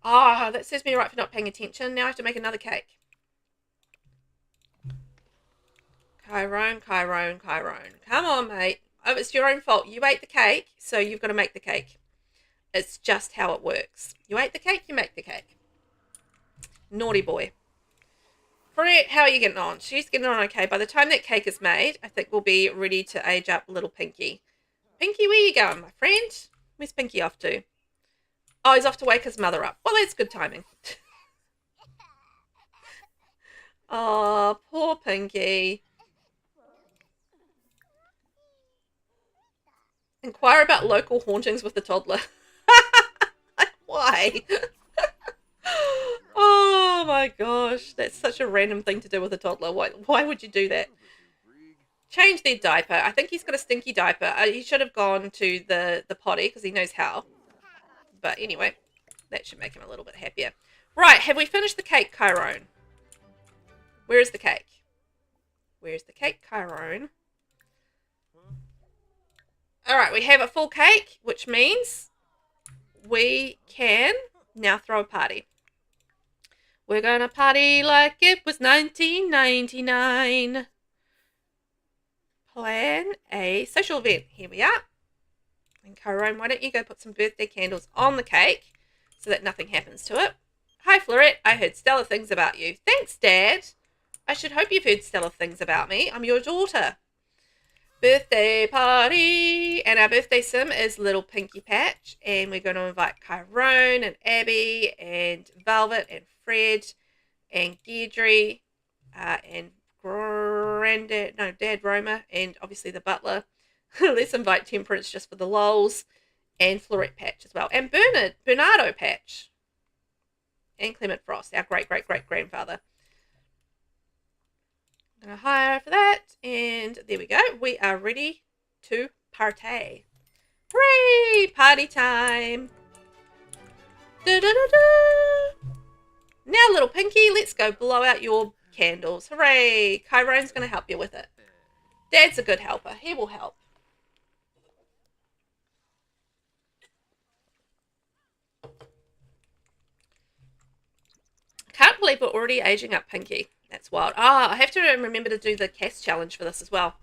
Ah, that serves me right for not paying attention. Now I have to make another cake. Chiron. Come on, mate. Oh, it's your own fault. You ate the cake, so you've got to make the cake. It's just how it works. You ate the cake, you make the cake. Naughty boy. Fred, how are you getting on? She's getting on okay. By the time that cake is made, I think we'll be ready to age up little Pinky. Pinky, where you going, my friend? Where's Pinky off to? Oh, he's off to wake his mother up. Well, that's good timing. Oh, poor Pinky. Inquire about local hauntings with the toddler. Why? Oh my gosh, that's such a random thing to do with a toddler. Why would you do that? Change their diaper. I think he's got a stinky diaper. He should have gone to the potty because he knows how. But anyway, that should make him a little bit happier. Right, have we finished the cake, Chiron? Where is the cake? Where's the cake, Chiron? Alright, we have a full cake, which means we can now throw a party. We're gonna party like it was 1999. Plan a social event. Here we are. And Chiron, why don't you go put some birthday candles on the cake so that nothing happens to it. Hi, Florette. I heard stellar things about you. Thanks, Dad. I should hope you've heard stellar things about me. I'm your daughter. Birthday party. And our birthday sim is Little Pinky Patch. And we're going to invite Chiron and Abby and Velvet and Fred and Deirdre and Dad Roma, and obviously the butler. Let's invite Temperance just for the lols, and Florette Patch as well, and Bernardo Patch, and Clement Frost, our great-great-great-grandfather. I'm going to hire for that, and there we go. We are ready to party. Hooray! Party time! Da-da-da-da! Now, little Pinky, let's go blow out your candles. Hooray! Chiron's going to help you with it. Dad's a good helper. He will help. Can't believe we're already aging up Pinky. That's wild. Ah, I have to remember to do the cast challenge for this as well.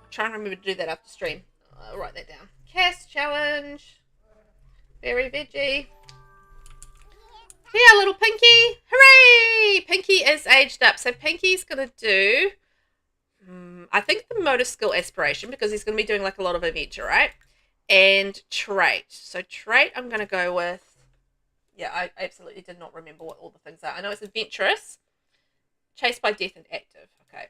Try and remember to do that after stream. I'll write that down. Cast challenge. Very Veggie. Here, little Pinky. Hooray! Pinky is aged up. So Pinky's going to do, I think, the motor skill aspiration, because he's going to be doing like a lot of adventure, right? And trait. So trait, I'm going to go with, yeah, I absolutely did not remember what all the things are. I know it's adventurous, chased by death, and active. Okay.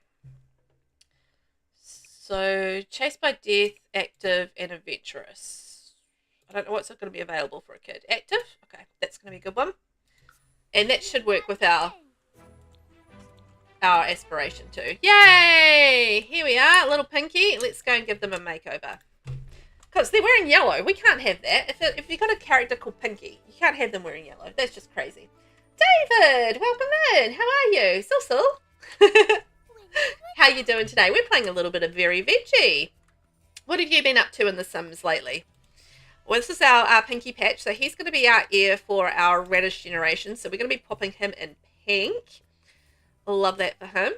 So chased by death, active, and adventurous. I don't know what's going to be available for a kid. Active? Okay, that's going to be a good one. And that should work with our aspiration too. Yay! Here we are, little Pinky. Let's go and give them a makeover. Because they're wearing yellow. We can't have that. If you've got a character called Pinky, you can't have them wearing yellow. That's just crazy. David, welcome in. How are you? Sil. How you doing today? We're playing a little bit of Very Veggie. What have you been up to in the Sims lately? Well, this is our Pinky Patch. So he's going to be our heir for our Radish generation. So we're going to be popping him in pink. Love that for him.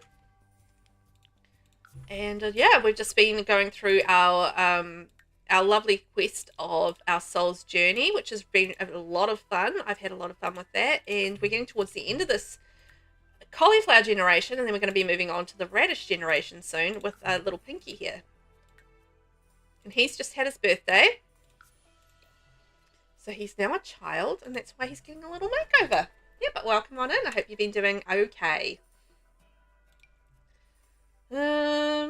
And yeah, we've just been going through our lovely quest of our soul's journey, which has been a lot of fun. I've had a lot of fun with that, and we're getting towards the end of this cauliflower generation, and then we're going to be moving on to the radish generation soon with little Pinky here. And he's just had his birthday, so he's now a child, and that's why he's getting a little makeover. Yeah, but welcome on in. I hope you've been doing okay. I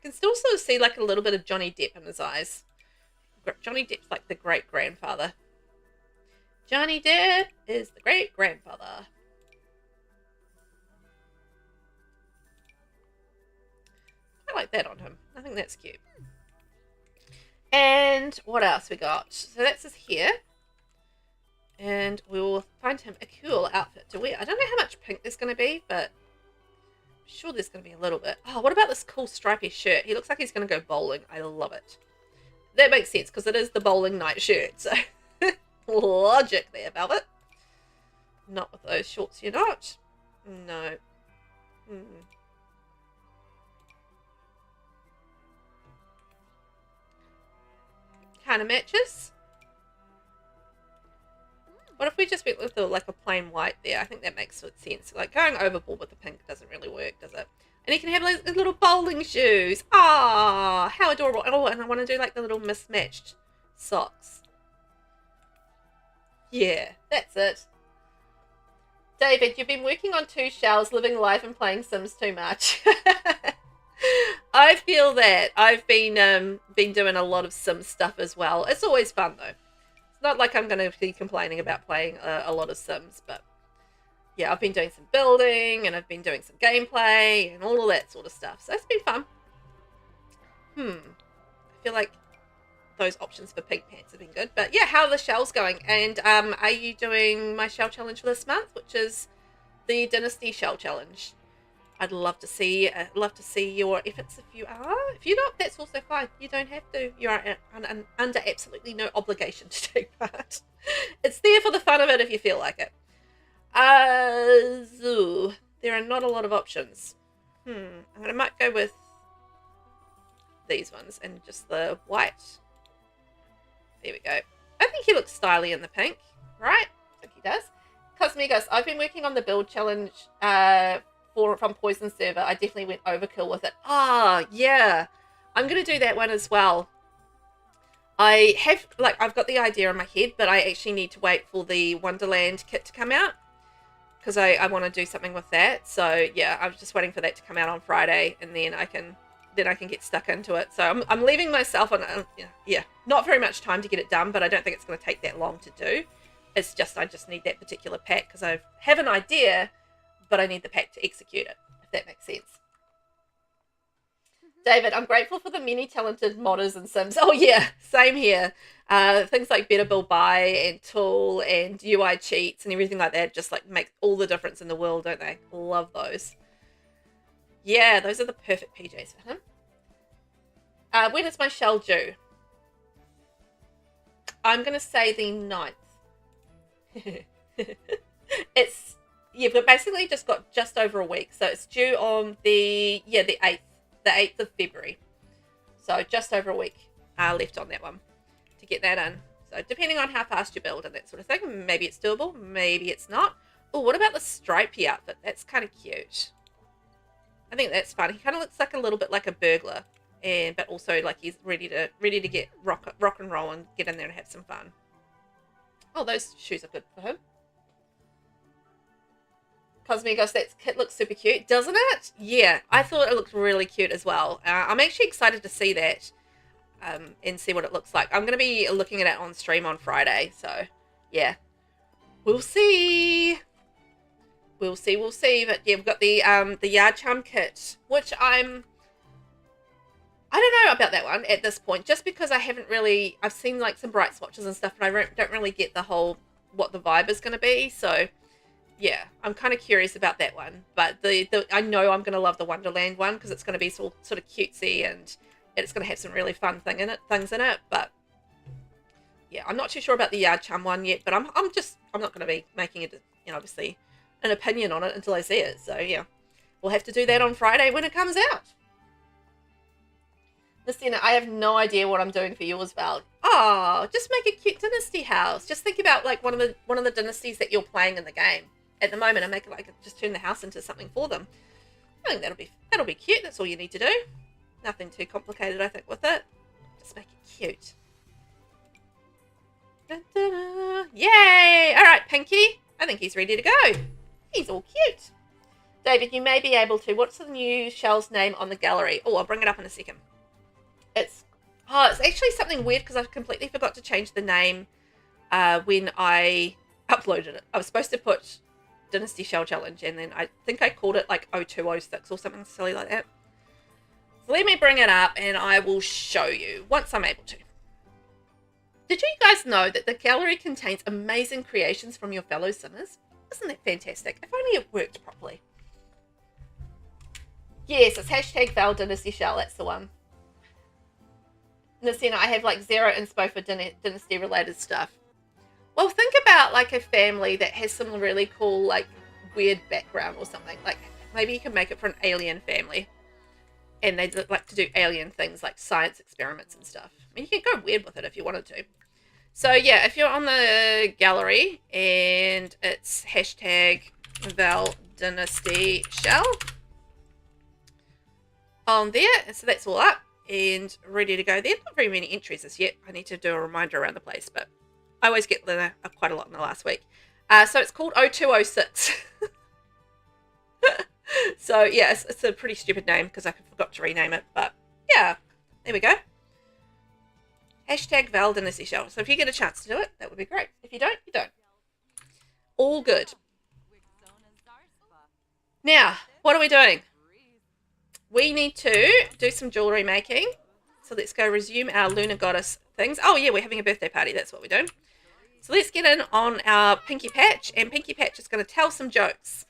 can still sort of see like a little bit of Johnny Depp in his eyes. Johnny Depp's like the great-grandfather. Johnny Depp is the great-grandfather. I like that on him. I think that's cute. And what else we got? So that's his hair. And we will find him a cool outfit to wear. I don't know how much pink there's going to be, but I'm sure there's going to be a little bit. Oh, what about this cool stripy shirt? He looks like he's going to go bowling. I love it. That makes sense because it is the bowling night shirt. So logic there, Velvet. Not with those shorts, you're not. No. Kind of matches. What if we just went with like a plain white there? I think that makes sense. Like going overboard with the pink doesn't really work, does it? And he can have like little bowling shoes. Ah, how adorable. Oh, and I want to do like the little mismatched socks. Yeah, that's it. David, you've been working on 2 shells, living life and playing Sims too much. I feel that. I've been doing a lot of Sims stuff as well. It's always fun though. It's not like I'm going to be complaining about playing a lot of Sims, but yeah, I've been doing some building and I've been doing some gameplay and all of that sort of stuff. So it's been fun. I feel like those options for pink pants have been good. But yeah, how are the shells going? And are you doing my shell challenge for this month, which is the Dynasty Shell Challenge? I'd love to see your efforts if you are. If you're not, that's also fine. You don't have to. You are under absolutely no obligation to take part. It's there for the fun of it if you feel like it. There are not a lot of options. I might go with these ones and just the white. There we go. I think he looks stylish in the pink, right? I think he does. Cosmigos, I've been working on the build challenge from Poison Server. I definitely went overkill with it. Ah, yeah. I'm going to do that one as well. I've got the idea in my head, but I actually need to wait for the Wonderland kit to come out because I want to do something with that. So yeah, I'm just waiting for that to come out on Friday, and then I can get stuck into it. So I'm leaving myself on not very much time to get it done, but I don't think it's going to take that long to do. It's just I just need that particular pack because I have an idea, but I need the pack to execute it, if that makes sense. David, I'm grateful for the many talented modders and Sims. Oh yeah, same here. Things like Better Build Buy and Tool and UI cheats and everything like that just like make all the difference in the world, don't they? Love those. Yeah, those are the perfect PJs for him. When is my shell due? I'm going to say the 9th. We've basically just got just over a week. So it's due on the 8th. The 8th of February. So just over a week left on that one to get that in. So depending on how fast you build and that sort of thing, maybe it's doable, maybe it's not. Oh, what about the stripy outfit? That's kind of cute. I think that's fun. He kind of looks like a little bit like a burglar, but also like he's ready to get rock and roll and get in there and have some fun. Oh, those shoes are good for him. Cosmigos, that kit looks super cute, doesn't it? Yeah, I thought it looked really cute as well. I'm actually excited to see that and see what it looks like. I'm going to be looking at it on stream on Friday, so yeah. We'll see. We'll see. But yeah, we've got the Yard Charm kit, which I don't know about that one at this point, just because I've seen like some bright swatches and stuff, and I don't really get the whole, what the vibe is going to be, so yeah, I'm kind of curious about that one. But I know I'm going to love the Wonderland one because it's going to be sort of cutesy and it's going to have some really fun things in it. But yeah, I'm not too sure about the Yard Charm one yet. But I'm not going to be making it, obviously an opinion on it until I see it. So yeah, we'll have to do that on Friday when it comes out. Listen, I have no idea what I'm doing for yours, Val. Oh, just make a cute dynasty house. Just think about like one of the dynasties that you're playing in the game at the moment, and make it like just turn the house into something for them. I think that'll be cute. That's all you need to do. Nothing too complicated, I think, with it. Just make it cute. Da, da, da. Yay! All right, Pinky. I think he's ready to go. He's all cute. David, you may be able to. What's the new shell's name on the gallery? Oh, I'll bring it up in a second. It's actually something weird because I completely forgot to change the name when I uploaded it. I was supposed to put Dynasty Shell Challenge, and then I think I called it like 0206 or something silly like that. So let me bring it up and I will show you once I'm able to. Did you guys know that the gallery contains amazing creations from your fellow simmers? Isn't that fantastic? If only it worked properly. Yes, it's hashtag Val Dynasty Shell. That's the one. Nasina, I have like zero inspo for dynasty related stuff. Well, think about like a family that has some really cool, like weird background or something. Like maybe you can make it for an alien family, and they like to do alien things like science experiments and stuff. I mean, you can go weird with it if you wanted to. So yeah, if you're on the gallery and it's hashtag Val Dynasty Shell on there, so that's all up and ready to go there. Not very many entries as yet. I need to do a reminder around the place, but I always get quite a lot in the last week. So it's called 0206. So yeah, it's a pretty stupid name because I forgot to rename it, but yeah, there we go. Hashtag Val Dynasty Shell. So if you get a chance to do it, that would be great. If you don't, you don't. All good. Now, what are we doing? We need to do some jewelry making. So let's go resume our Lunar Goddess things. Oh yeah, we're having a birthday party. That's what we're doing. So let's get in on our Pinky Patch, and Pinky Patch is going to tell some jokes.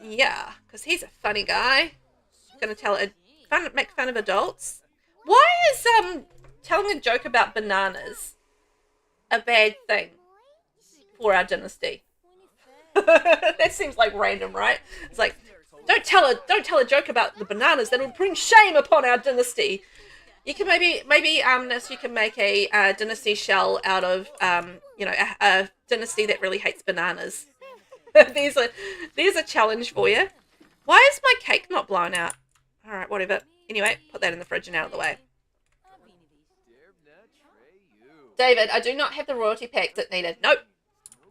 Yeah, because he's a funny guy. Going to make fun of adults. Why is telling a joke about bananas a bad thing for our dynasty? That seems like random, right? It's like, don't tell a joke about the bananas. That'll bring shame upon our dynasty. You can maybe you can make a dynasty shell out of a dynasty that really hates bananas. There's a challenge for you. Why is my cake not blown out? All right, whatever. Anyway, put that in the fridge and out of the way. David, I do not have the royalty pack that needed. Nope,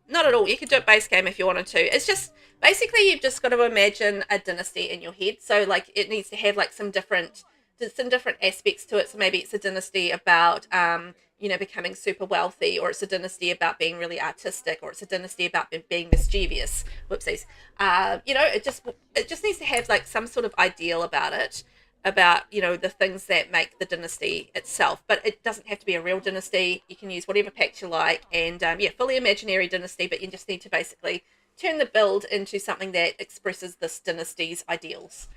not at all. You could do it base game if you wanted to. It's just basically you've just got to imagine a dynasty in your head. So like it needs to have like some different aspects to it. So maybe it's a dynasty about becoming super wealthy, or it's a dynasty about being really artistic, or it's a dynasty about being mischievous. Whoopsies. It just needs to have like some sort of ideal about it, about the things that make the dynasty itself. But it doesn't have to be a real dynasty. You can use whatever packs you like, and fully imaginary dynasty, but you just need to basically turn the build into something that expresses this dynasty's ideals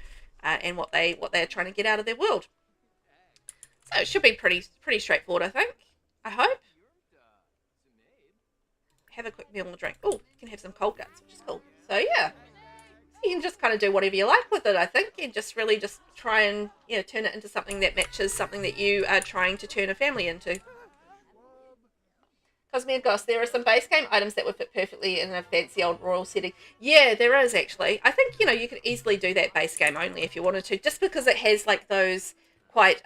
and what they're trying to get out of their world. So it should be pretty straightforward, I think. I hope. Have a quick meal and a drink. Oh, you can have some cold guts, which is cool. So yeah, you can just kind of do whatever you like with it, I think, and just really just try and turn it into something that matches something that you are trying to turn a family into. Cosme and Goss, there are some base game items that would fit perfectly in a fancy old royal setting. Yeah, there is actually. I think you could easily do that base game only if you wanted to, just because it has like those quite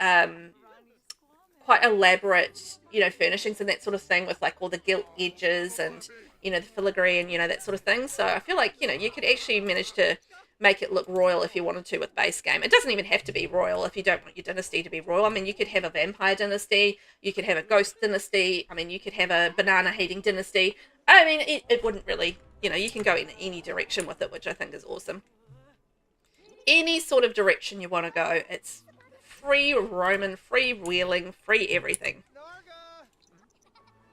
elaborate furnishings and that sort of thing, with like all the gilt edges and the filigree and that sort of thing. So I feel like you could actually manage to make it look royal if you wanted to with base game. It doesn't even have to be royal if you don't want your dynasty to be royal. I mean, you could have a vampire dynasty, you could have a ghost dynasty, I mean, you could have a banana hating dynasty. I mean, it wouldn't really, you can go in any direction with it, which I think is awesome. Any sort of direction you want to go, it's free roaming, free wheeling, free everything.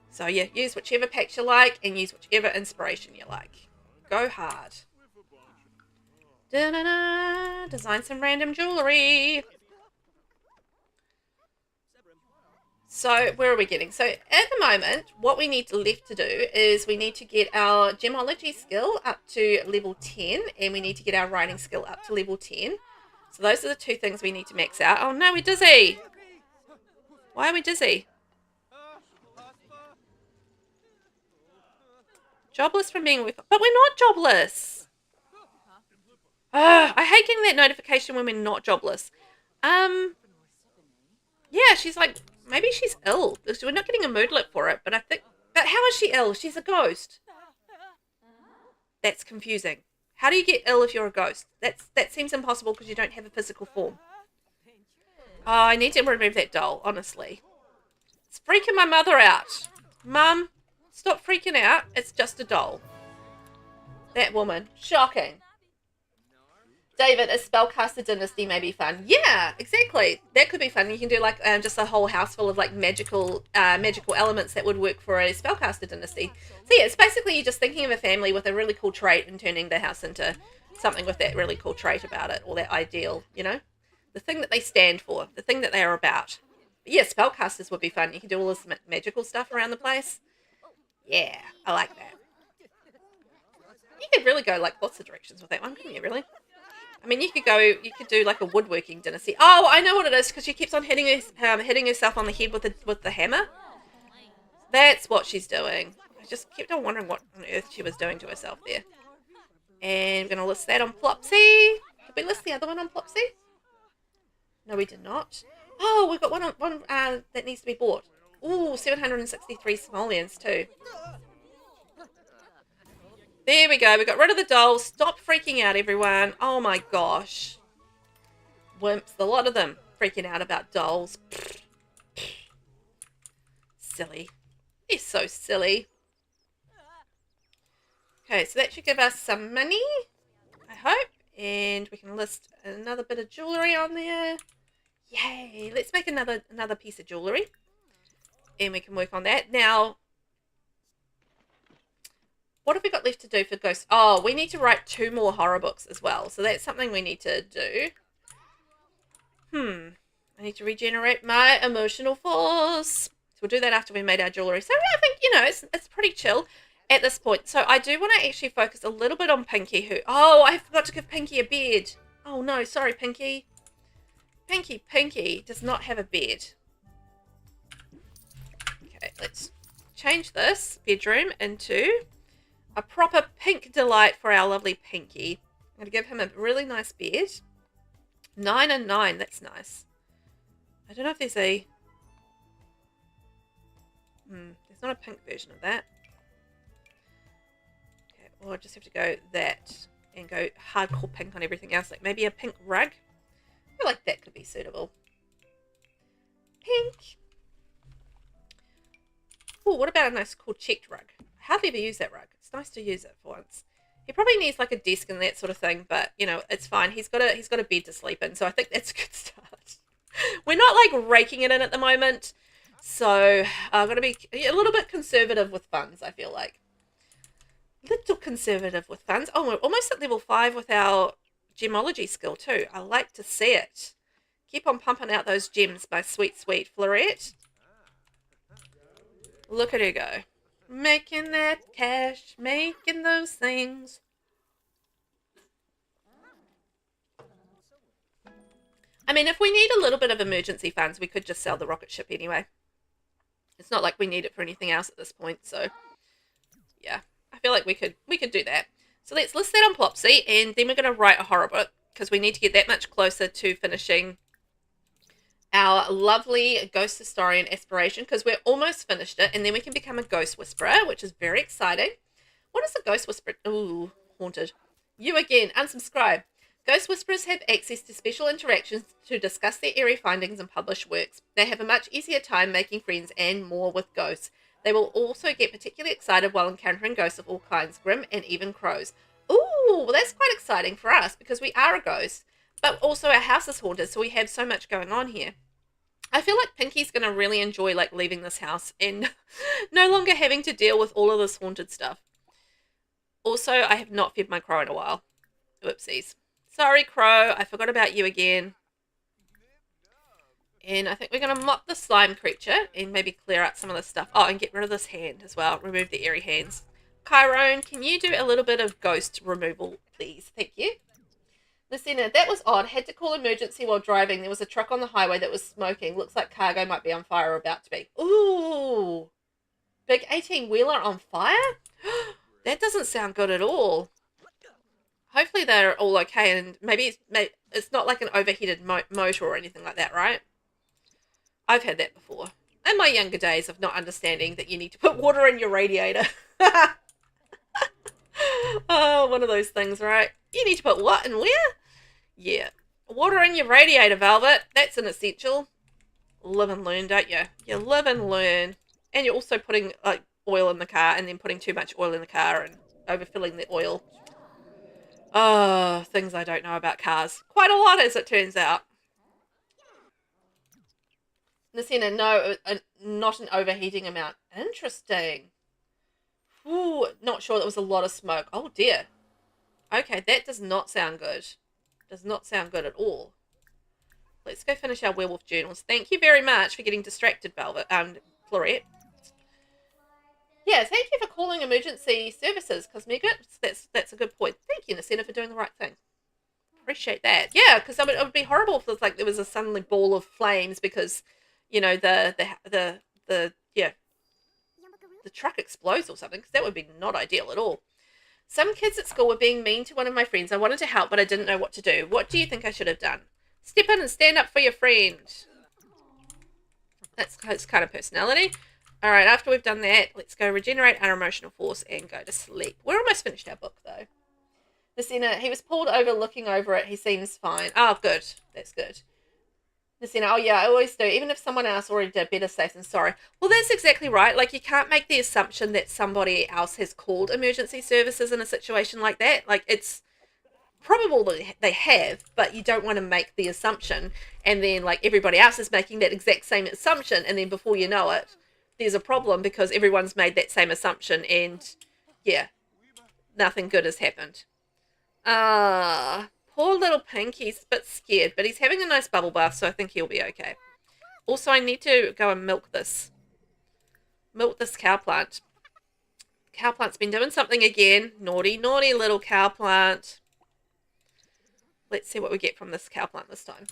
So yeah, use whichever packs you like and use whichever inspiration you like. Go hard. Da-da-da. Design some random jewelry. So where are we getting? So at the moment, what we need left to do is we need to get our gemology skill up to level 10, and we need to get our writing skill up to level 10. So those are the two things we need to max out. Oh no, we're dizzy. Why are we dizzy? Jobless from being with, but we're not jobless. I hate getting that notification when we're not jobless. Yeah, she's like, maybe she's ill. We're not getting a moodlet for it, but I think, but how is she ill? She's a ghost. That's confusing. How do you get ill if you're a ghost? That seems impossible because you don't have a physical form. Oh, I need to remove that doll, honestly. It's freaking my mother out. Mum, stop freaking out. It's just a doll. That woman. Shocking. David, a spellcaster dynasty may be fun. Yeah, exactly. That could be fun. You can do like just a whole house full of like magical elements that would work for a spellcaster dynasty. So yeah, it's basically you're just thinking of a family with a really cool trait and turning the house into something with that really cool trait about it, or that ideal, you know? The thing that they stand for, the thing that they are about. But yeah, spellcasters would be fun. You can do all this magical stuff around the place. Yeah, I like that. You could really go like lots of directions with that one, couldn't you, really? I mean, you could do like a woodworking dynasty. Oh, I know what it is, because she keeps on hitting herself on the head with the hammer. That's what she's doing. I just kept on wondering what on earth she was doing to herself there. And we're going to list that on Plopsy. Did we list the other one on Plopsy? No, we did not. Oh, we've got one that needs to be bought. Ooh, 763 simoleons too. There we go. We got rid of the dolls. Stop freaking out, everyone. Oh my gosh. Wimps. A lot of them freaking out about dolls. Silly. They're so silly. Okay, so that should give us some money, I hope. And we can list another bit of jewellery on there. Yay. Let's make another piece of jewellery. And we can work on that. Now, what have we got left to do for ghosts? Oh, we need to write 2 more horror books as well. So that's something we need to do. I need to regenerate my emotional force. So we'll do that after we made our jewellery. So I think, you know, it's pretty chill at this point. So I do want to actually focus a little bit on Pinky, who... Oh, I forgot to give Pinky a bed. Oh, no. Sorry, Pinky. Pinky does not have a bed. Okay, let's change this bedroom into a proper pink delight for our lovely Pinky. I'm going to give him a really nice bed. 9 and 9, that's nice. I don't know if there's a... there's not a pink version of that. Okay, well, I just have to go that and go hardcore pink on everything else. Like maybe a pink rug. I feel like that could be suitable. Pink. Oh, what about a nice cool checked rug? I hardly ever use that rug. It's nice to use it for once. He probably needs like a desk and that sort of thing, but you know, it's fine. He's got a bed to sleep in, so I think that's a good start. We're not like raking it in at the moment, so I've got to be a little bit conservative with funds, I feel like. Little conservative with funds. Oh, we're almost at level 5 with our gemology skill too. I like to see it. Keep on pumping out those gems, my sweet, sweet Florette. Look at her go. Making that cash, making those things. I mean, if we need a little bit of emergency funds, we could just sell the rocket ship anyway. It's not like we need it for anything else at this point, so yeah. I feel like we could do that. So let's list that on Plopsy, and then we're going to write a horror book, because we need to get that much closer to finishing our lovely Ghost Historian aspiration, because we're almost finished it, and then we can become a Ghost Whisperer, which is very exciting. What is a Ghost Whisperer? Ooh, haunted. You again, unsubscribe. Ghost Whisperers have access to special interactions to discuss their eerie findings and publish works. They have a much easier time making friends and more with ghosts. They will also get particularly excited while encountering ghosts of all kinds, grim and even crows. Ooh, well that's quite exciting for us, because we are a ghost, but also our house is haunted, so we have so much going on here. I feel like Pinky's going to really enjoy like leaving this house and no longer having to deal with all of this haunted stuff. Also, I have not fed my crow in a while. Whoopsies. Sorry, crow. I forgot about you again. And I think we're going to mop the slime creature and maybe clear out some of this stuff. Oh, and get rid of this hand as well. Remove the airy hands. Chiron, can you do a little bit of ghost removal, please? Thank you. Lucina, that was odd. Had to call emergency while driving. There was a truck on the highway that was smoking. Looks like cargo might be on fire or about to be. Ooh. Big 18-wheeler on fire? That doesn't sound good at all. Hopefully they're all okay, and maybe it's not like an overheated motor or anything like that, right? I've had that before. In my younger days of not understanding that you need to put water in your radiator. Oh, one of those things, right? You need to put what and where? Yeah. Water in your radiator, Velvet. That's an essential. Live and learn, don't you? You live and learn. And you're also putting like oil in the car and then putting too much oil in the car and overfilling the oil. Oh, things I don't know about cars. Quite a lot, as it turns out. Nasina, no, not an overheating amount. Interesting. Ooh, not sure. That was a lot of smoke. Oh, dear. Okay, that does not sound good. Does not sound good at all. Let's go finish our werewolf journals. Thank you very much for getting distracted, Velvet. Florette. Yeah, thank you for calling emergency services, Cosmiga. That's a good point. Thank you, Nasina, for doing the right thing. Appreciate that. Yeah, because it would be horrible if it was like there was a suddenly ball of flames because, you know, the truck explodes or something, because that would be not ideal at all. Some kids at school were being mean to one of my friends. I wanted to help, but I didn't know what to do. What do you think I should have done? Step in and stand up for your friend. That's kind of personality. All right, after we've done that, let's go regenerate our emotional force and go to sleep. We're almost finished our book, though. Nasina, he was pulled over looking over it. He seems fine. Oh, good. That's good. Nasina, oh yeah, I always do. Even if someone else already did, better safe than sorry. Well, that's exactly right. Like, you can't make the assumption that somebody else has called emergency services in a situation like that. Like, it's probable that they have, but you don't want to make the assumption. And then, like, everybody else is making that exact same assumption. And then before you know it, there's a problem because everyone's made that same assumption. And, yeah, nothing good has happened. Poor little Pink, he's a bit scared, but he's having a nice bubble bath, so I think he'll be okay. Also, I need to go and milk this. Milk this cow plant. Cow plant's been doing something again. Naughty, naughty little cow plant. Let's see what we get from this cow plant this time.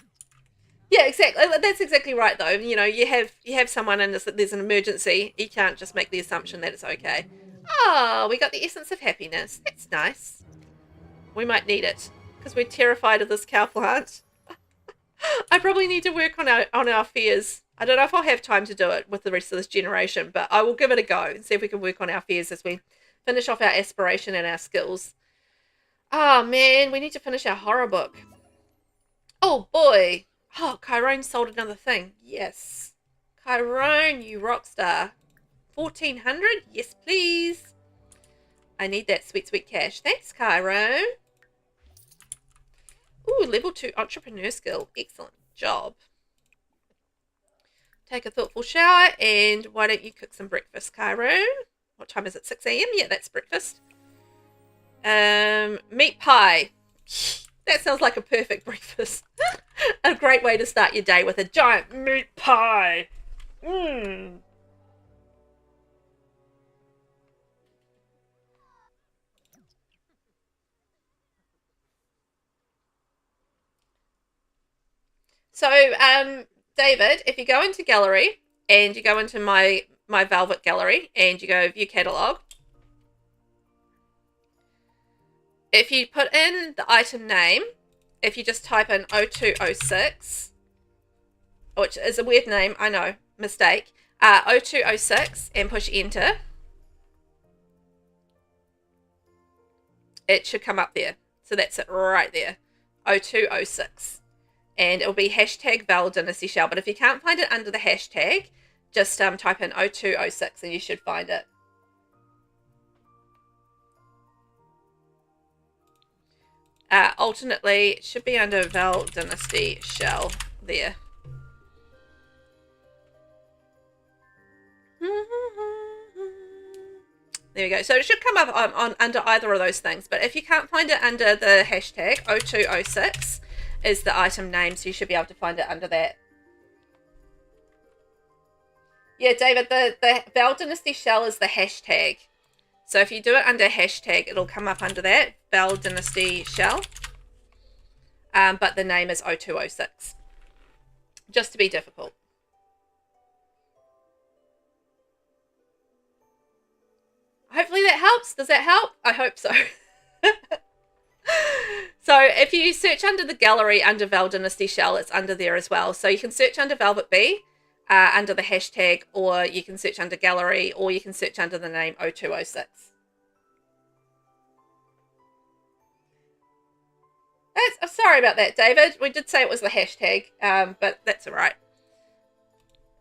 Yeah, exactly. That's exactly right, though. You know, you have someone and there's an emergency. You can't just make the assumption that it's okay. Oh, we got the essence of happiness. That's nice. We might need it because we're terrified of this cow plant. I probably need to work on our fears. I don't know if I'll have time to do it with the rest of this generation, but I will give it a go and see if we can work on our fears as we finish off our aspiration and our skills. Oh, man, we need to finish our horror book. Oh, boy. Oh, Chiron sold another thing. Yes. Chiron, you rock star. 1,400? Yes, please. I need that sweet, sweet cash. Thanks, Chiron. Ooh, level 2 entrepreneur skill. Excellent job. Take a thoughtful shower, and why don't you cook some breakfast, Chiron? What time is it? 6 a.m.? Yeah, that's breakfast. Meat pie. That sounds like a perfect breakfast. A great way to start your day with a giant meat pie. Mmm. So, David, if you go into gallery and you go into my Velvet gallery and you go view catalog, if you put in the item name, if you just type in 0206, which is a weird name, I know, mistake, 0206 and push enter, it should come up there. So that's it right there, 0206. And it'll be hashtag #VelvettB. But if you can't find it under the hashtag, just type in 0206 and you should find it. Alternately, it should be under Val Dynasty Shell there. There we go. So it should come up on under either of those things. But if you can't find it under the hashtag 0206 is the item name, so you should be able to find it under that. Yeah, David, the Val Dynasty shell is the hashtag. So if you do it under hashtag, it'll come up under that, Val Dynasty shell. But the name is 0206. Just to be difficult. Hopefully that helps. Does that help? I hope so. So if you search under the gallery under Val Dynasty Shell, it's under there as well. So you can search under VelvettB under the hashtag, or you can search under gallery, or you can search under the name 0206. I'm sorry about that, David. We did say it was the hashtag, but that's all right.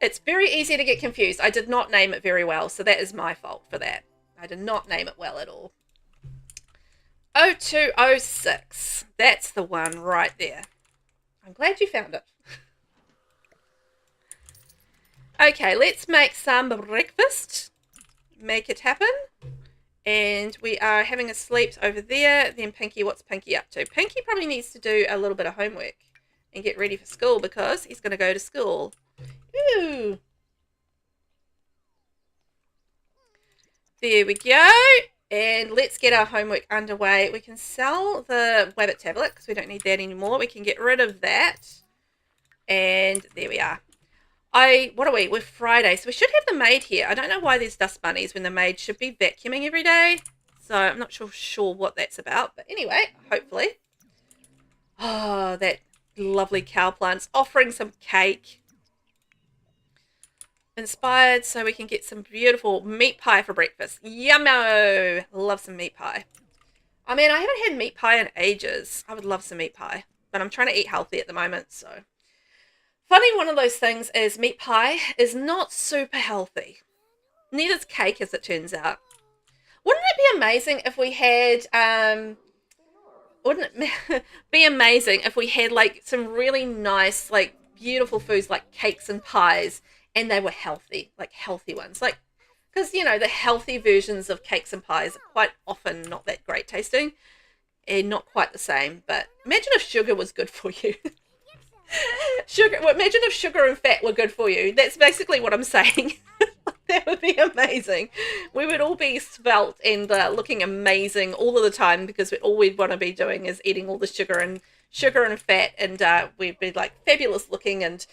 It's very easy to get confused. I did not name it very well, so that is my fault for that. I did not name it well at all. 0206. That's the one right there. I'm glad you found it. Okay, let's make some breakfast. Make it happen. And we are having a sleep over there. Then Pinky, what's Pinky up to? Pinky probably needs to do a little bit of homework and get ready for school because he's going to go to school. Ooh. There we go. And let's get our homework underway. We can sell the Wabbit tablet because we don't need that anymore. We can get rid of that. And there we are. What are we? We're Friday, so we should have the maid here. I don't know why there's dust bunnies when the maid should be vacuuming every day. So I'm not sure what that's about. But anyway, hopefully. Oh, that lovely cow plant's offering some cake. Inspired so we can get some beautiful meat pie for breakfast. Yummo! Love some meat pie. I mean, I haven't had meat pie in ages. I would love some meat pie. But I'm trying to eat healthy at the moment, so. Funny, one of those things is meat pie is not super healthy. Neither's cake, as it turns out. Wouldn't it be amazing if we had, wouldn't it be amazing if we had, like, some really nice, like, beautiful foods like cakes and pies, and they were healthy, like healthy ones. Like, because, you know, the healthy versions of cakes and pies are quite often not that great tasting and not quite the same. But imagine if sugar was good for you. Imagine if sugar and fat were good for you. That's basically what I'm saying. That would be amazing. We would all be svelte and looking amazing all of the time because all we'd want to be doing is eating all the sugar and fat, and we'd be like fabulous looking, and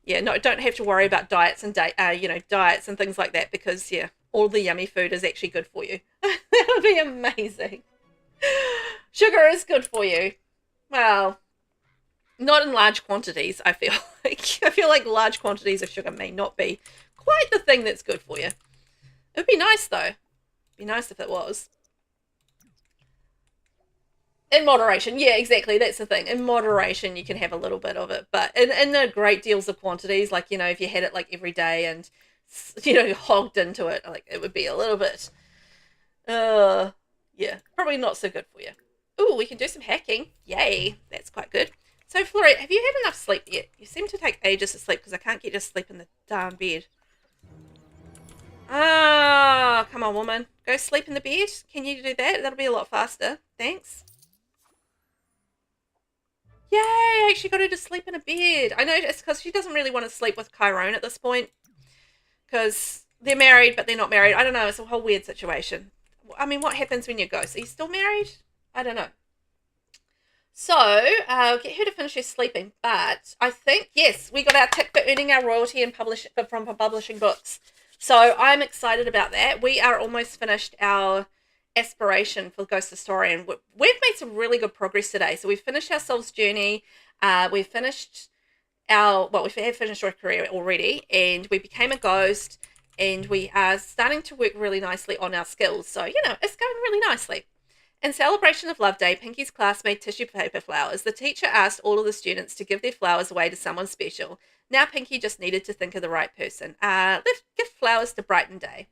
yeah, no, don't have to worry about diets and diets and things like that because yeah, all the yummy food is actually good for you. That would be amazing. Sugar is good for you. Well, not in large quantities, I feel like. I feel like large quantities of sugar may not be quite the thing that's good for you. It would be nice, though. It'd be nice if it was. In moderation. Yeah, exactly. That's the thing. In moderation, you can have a little bit of it. But in the great deals of quantities, like, you know, if you had it, like, every day and, you know, hogged into it, like, it would be a little bit, yeah, probably not so good for you. Ooh, we can do some hacking. Yay. That's quite good. So, Florette, have you had enough sleep yet? You seem to take ages to sleep because I can't get you to sleep in the darn bed. Ah, come on, woman. Go sleep in the bed. Can you do that? That'll be a lot faster. Thanks. Yay, I actually got her to sleep in a bed. I know it's because she doesn't really want to sleep with Chiron at this point because they're married, but they're not married. I don't know. It's a whole weird situation. I mean, what happens when you ghost? Are you still married? I don't know. So, I'll get her to finish her sleeping, but I think, yes, we got our tick for earning our royalty and from publishing books. So, I'm excited about that. We are almost finished our aspiration for Ghost Historian. We've made some really good progress today. So, we've finished our Soul's Journey. We've finished we have finished our career already, and we became a ghost, and we are starting to work really nicely on our skills. So, you know, it's going really nicely. In celebration of Love Day, Pinky's class made tissue paper flowers. The teacher asked all of the students to give their flowers away to someone special. Now Pinky just needed to think of the right person. Let's give flowers to Brighton Day.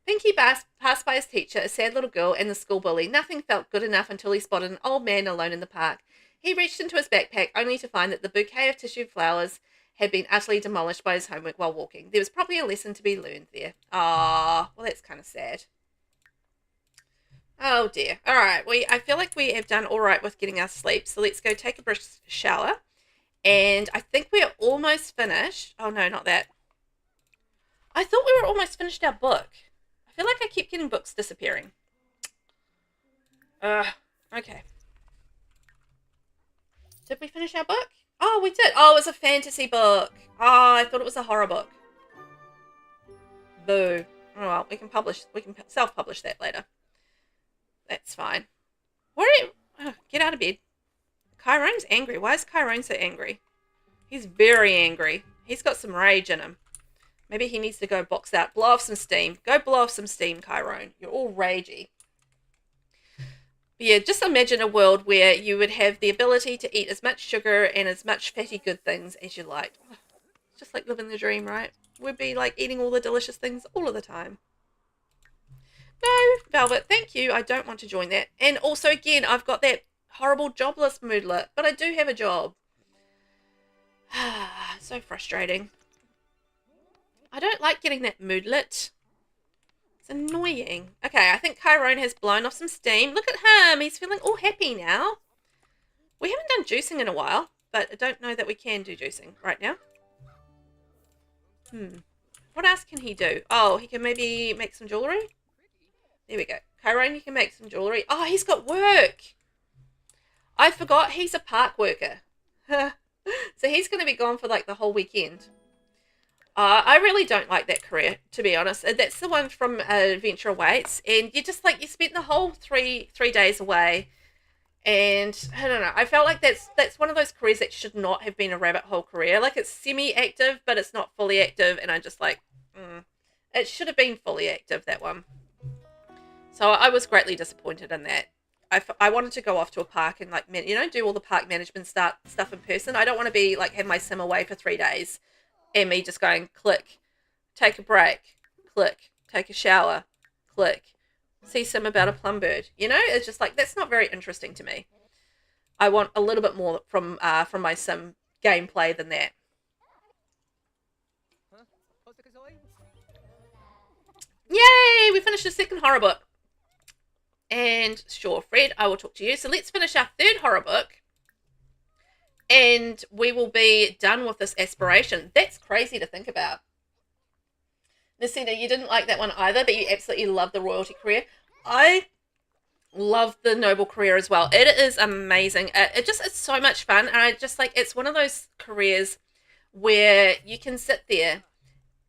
Pinky passed by his teacher, a sad little girl, and the school bully. Nothing felt good enough until he spotted an old man alone in the park. He reached into his backpack only to find that the bouquet of tissue flowers had been utterly demolished by his homework while walking. There was probably a lesson to be learned there. Ah, well, that's kind of sad. Oh dear. All right. I feel like we have done all right with getting our sleep. So let's go take a brisk shower. And I think we're almost finished. Oh no, not that. I thought we were almost finished our book. I feel like I keep getting books disappearing. Okay. Did we finish our book? Oh, we did. Oh, it was a fantasy book. Oh, I thought it was a horror book. Boo. Oh, well, we can self-publish that later. That's fine. Get out of bed. Chirone's angry. Why is Chirone so angry? He's very angry. He's got some rage in him. Maybe he needs to go box out. Blow off some steam. Go blow off some steam, Chirone. You're all ragey. But yeah, just imagine a world where you would have the ability to eat as much sugar and as much fatty good things as you like. It's just like living the dream, right? We'd be like eating all the delicious things all of the time. No, Velvet, thank you. I don't want to join that. And also, again, I've got that horrible jobless moodlet, but I do have a job. So frustrating. I don't like getting that moodlet. It's annoying. Okay, I think Chirone has blown off some steam. Look at him. He's feeling all happy now. We haven't done juicing in a while, but I don't know that we can do juicing right now. What else can he do? Oh, he can maybe make some jewellery. There we go. Chirone, you can make some jewellery. Oh, he's got work. I forgot he's a park worker. So he's going to be gone for like the whole weekend. I really don't like that career, to be honest. That's the one from Adventure Awaits, and you just like you spent the whole three days away, and I don't know. I felt like that's one of those careers that should not have been a rabbit hole career. Like it's semi-active, but it's not fully active, and I just like it should have been fully active, that one. So I was greatly disappointed in that. I wanted to go off to a park and like do all the park management stuff in person. I don't want to be like have my sim away for 3 days. And me just going, click, take a break, click, take a shower, click, see some about a plum bird. It's just like, that's not very interesting to me. I want a little bit more from my sim gameplay than that. Yay! We finished the second horror book. And sure, Fred, I will talk to you. So let's finish our third horror book. And we will be done with this aspiration. That's crazy to think about. Nacina, you didn't like that one either, but you absolutely love the royalty career. I love the noble career as well. It is amazing. It's so much fun. And I just like, it's one of those careers where you can sit there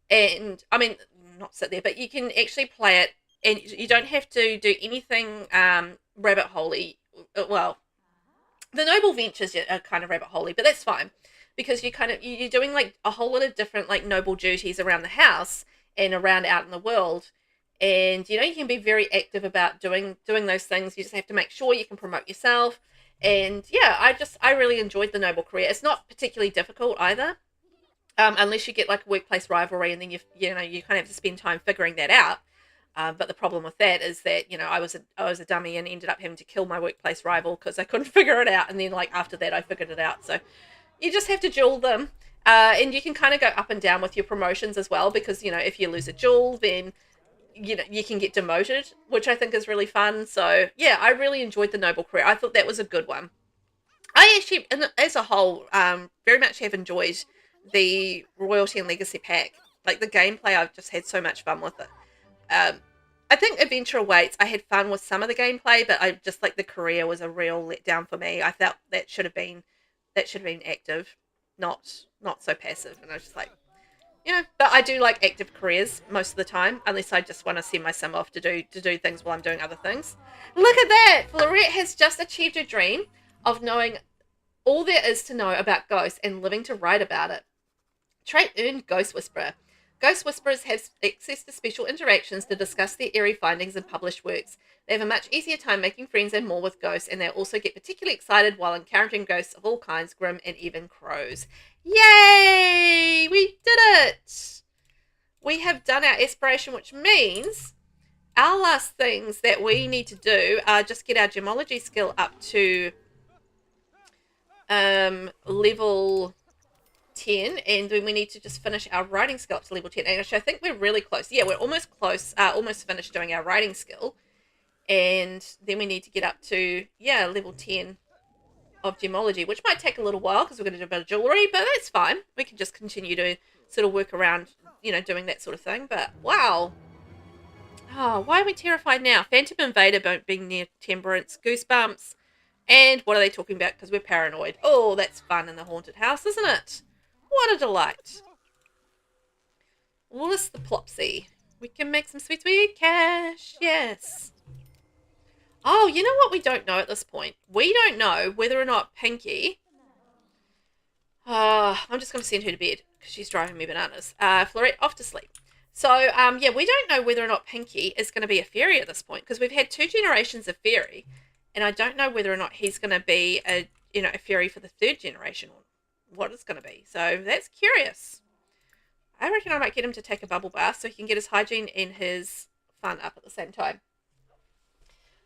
and, I mean, not sit there, but you can actually play it and you don't have to do anything rabbit hole-y. Well, the noble ventures are kind of rabbit hole-y, but that's fine because you're doing like a whole lot of different like noble duties around the house and around out in the world, and you can be very active about doing those things. You just have to make sure you can promote yourself, and yeah, I really enjoyed the noble career. It's not particularly difficult either, unless you get like a workplace rivalry, and then you kind of have to spend time figuring that out. But the problem with that is that, I was a dummy and ended up having to kill my workplace rival because I couldn't figure it out. And then like after that, I figured it out. So you just have to duel them. And you can kind of go up and down with your promotions as well, because, if you lose a duel, then, you can get demoted, which I think is really fun. So yeah, I really enjoyed the noble career. I thought that was a good one. I actually, as a whole, very much have enjoyed the royalty and legacy pack. Like the gameplay, I've just had so much fun with it. I think Adventure Awaits, I had fun with some of the gameplay, but I just like the career was a real letdown for me. I felt that should have been active, not so passive. And I was just like, but I do like active careers most of the time, unless I just want to send my sim off to do things while I'm doing other things. Look at that! Florette has just achieved her dream of knowing all there is to know about ghosts and living to write about it. Trait earned Ghost Whisperer. Ghost Whisperers have access to special interactions to discuss their eerie findings in published works. They have a much easier time making friends and more with ghosts, and they also get particularly excited while encountering ghosts of all kinds, grim and even crows. Yay! We did it! We have done our aspiration, which means our last things that we need to do are just get our gemology skill up to level 10, and then we need to just finish our writing skill up to level 10. And actually, I think we're really close. Yeah, we're almost close, almost finished doing our writing skill. And then we need to get up to, level 10 of gemology, which might take a little while because we're going to do a bit of jewelry, but that's fine. We can just continue sort of work around, you know, doing that sort of thing. But wow. Oh, why are we terrified now? Phantom Invader being near Temperance, Goosebumps, and what are they talking about? Because we're paranoid. Oh, that's fun in the haunted house, isn't it? What a delight. Willis the Plopsy. We can make some sweet, sweet cash. Yes. Oh, you know what we don't know at this point? We don't know whether or not Pinky... I'm just going to send her to bed because she's driving me bananas. Florette, off to sleep. So, yeah, we don't know whether or not Pinky is going to be a fairy at this point because we've had 2 generations of fairy, and I don't know whether or not he's going to be a fairy for the 3rd generation or what it's going to be. So that's curious. I reckon I might get him to take a bubble bath so he can get his hygiene and his fun up at the same time.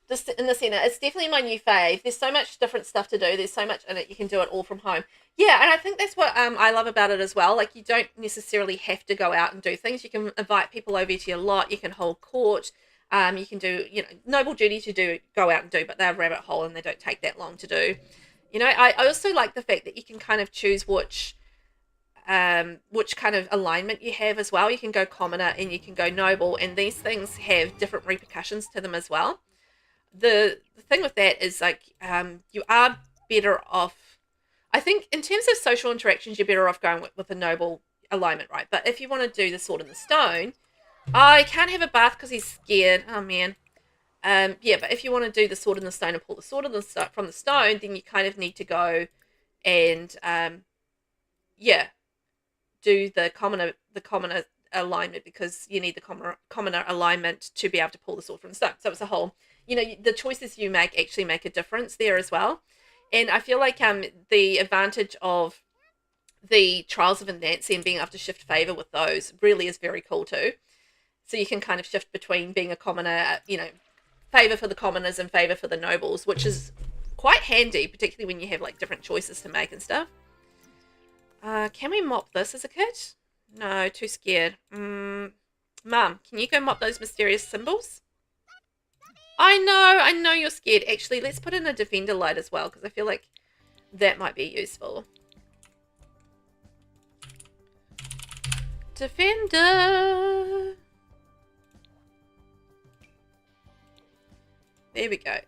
Just in the centre, it's definitely my new fave. There's so much different stuff to do. There's so much in it. You can do it all from home. Yeah, and I think that's what I love about it as well. Like, you don't necessarily have to go out and do things. You can invite people over to your lot. You can hold court. You can do, noble duty to go out and do, but they're a rabbit hole and they don't take that long to do. I also like the fact that you can kind of choose which kind of alignment you have as well. You can go commoner and you can go noble, and these things have different repercussions to them as well. The thing with that is, like, you are better off, I think, in terms of social interactions, you're better off going with a noble alignment, right? But if you want to do the sword and the stone, he can't have a bath because he's scared. Oh, man. Yeah, but if you want to do the sword and the stone and pull the sword from the stone, then you kind of need to go and, do the commoner alignment, because you need the commoner alignment to be able to pull the sword from the stone. So it's a whole, the choices you make actually make a difference there as well. And I feel like the advantage of the Trials of Nancy and being able to shift favor with those really is very cool too. So you can kind of shift between being a commoner, favor for the commoners and favor for the nobles, which is quite handy, particularly when you have like different choices to make and stuff. Can we mop this as a kid? No, too scared. Mum, can you go mop those mysterious symbols? I know you're scared. Actually, let's put in a defender light as well, because I feel like that might be useful. Defender. There we go.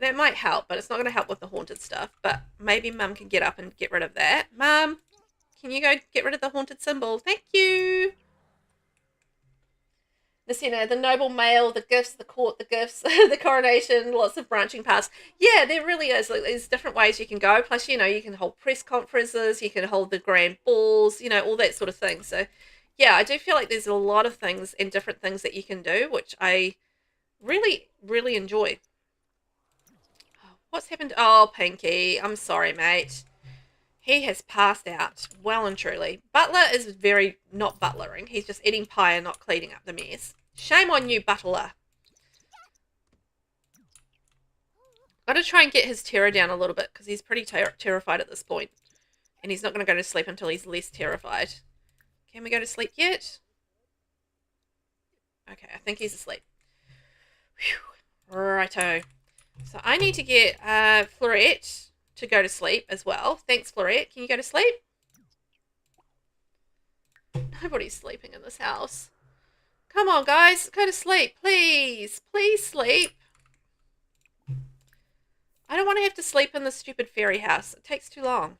That might help, but it's not going to help with the haunted stuff. But maybe Mum can get up and get rid of that. Mum, can you go get rid of the haunted symbol? Thank you. The noble male, the gifts, the court, the gifts, the coronation, lots of branching paths. Yeah, there really is. Like, there's different ways you can go. Plus, you can hold press conferences, you can hold the grand balls, all that sort of thing. So, yeah, I do feel like there's a lot of things and different things that you can do, which I really, really enjoy. What's happened? Oh, Pinky, I'm sorry, mate. He has passed out, well and truly. Butler is very not butlering. He's just eating pie and not cleaning up the mess. Shame on you, Butler. Got to try and get his terror down a little bit, because he's pretty terrified at this point. And he's not going to go to sleep until he's less terrified. Can we go to sleep yet? Okay, I think he's asleep. Whew. Righto. So I need to get Florette to go to sleep as well. Thanks, Florette. Can you go to sleep? Nobody's sleeping in this house. Come on, guys. Go to sleep, please. Please sleep. I don't want to have to sleep in the stupid fairy house. It takes too long.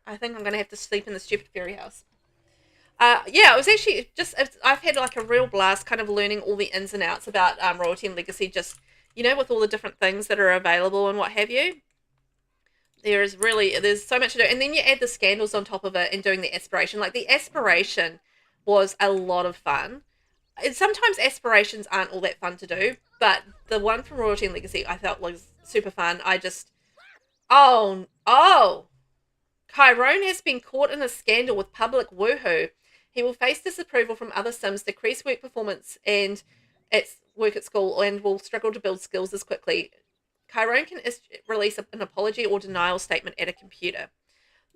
I think I'm going to have to sleep in the stupid fairy house. Yeah, it was actually just, I've had like a real blast kind of learning all the ins and outs about Royalty and Legacy, just, with all the different things that are available and what have you. There's so much to do. And then you add the scandals on top of it and doing the aspiration. Like, the aspiration was a lot of fun. And sometimes aspirations aren't all that fun to do, but the one from Royalty and Legacy I felt was super fun. Chiron has been caught in a scandal with public woohoo. He will face disapproval from other Sims, decrease work performance and work at school, and will struggle to build skills as quickly. Chiron can release an apology or denial statement at a computer.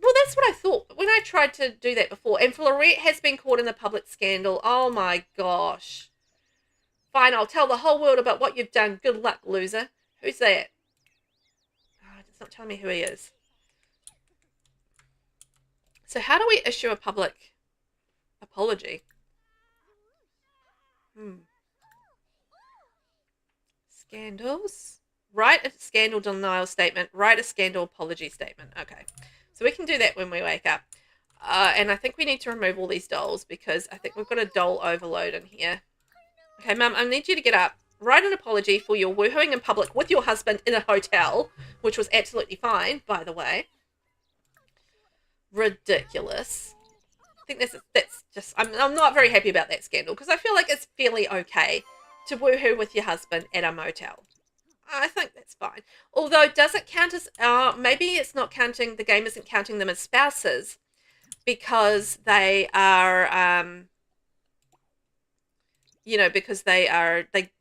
Well, that's what I thought when I tried to do that before. And Florette has been caught in a public scandal. Oh my gosh. Fine, I'll tell the whole world about what you've done. Good luck, loser. Who's that? Oh, it's not telling me who he is. So how do we issue a public apology. Scandals. Write a scandal denial statement. Write a scandal apology statement. Okay. So we can do that when we wake up. And I think we need to remove all these dolls because I think we've got a doll overload in here. Okay, Mum, I need you to get up. Write an apology for your woohooing in public with your husband in a hotel, which was absolutely fine, by the way. Ridiculous. I think that's just... I'm not very happy about that scandal because I feel like it's fairly okay to woohoo with your husband at a motel. I think that's fine. Although, does it count as... maybe it's not counting... The game isn't counting them as spouses because they are... you know, because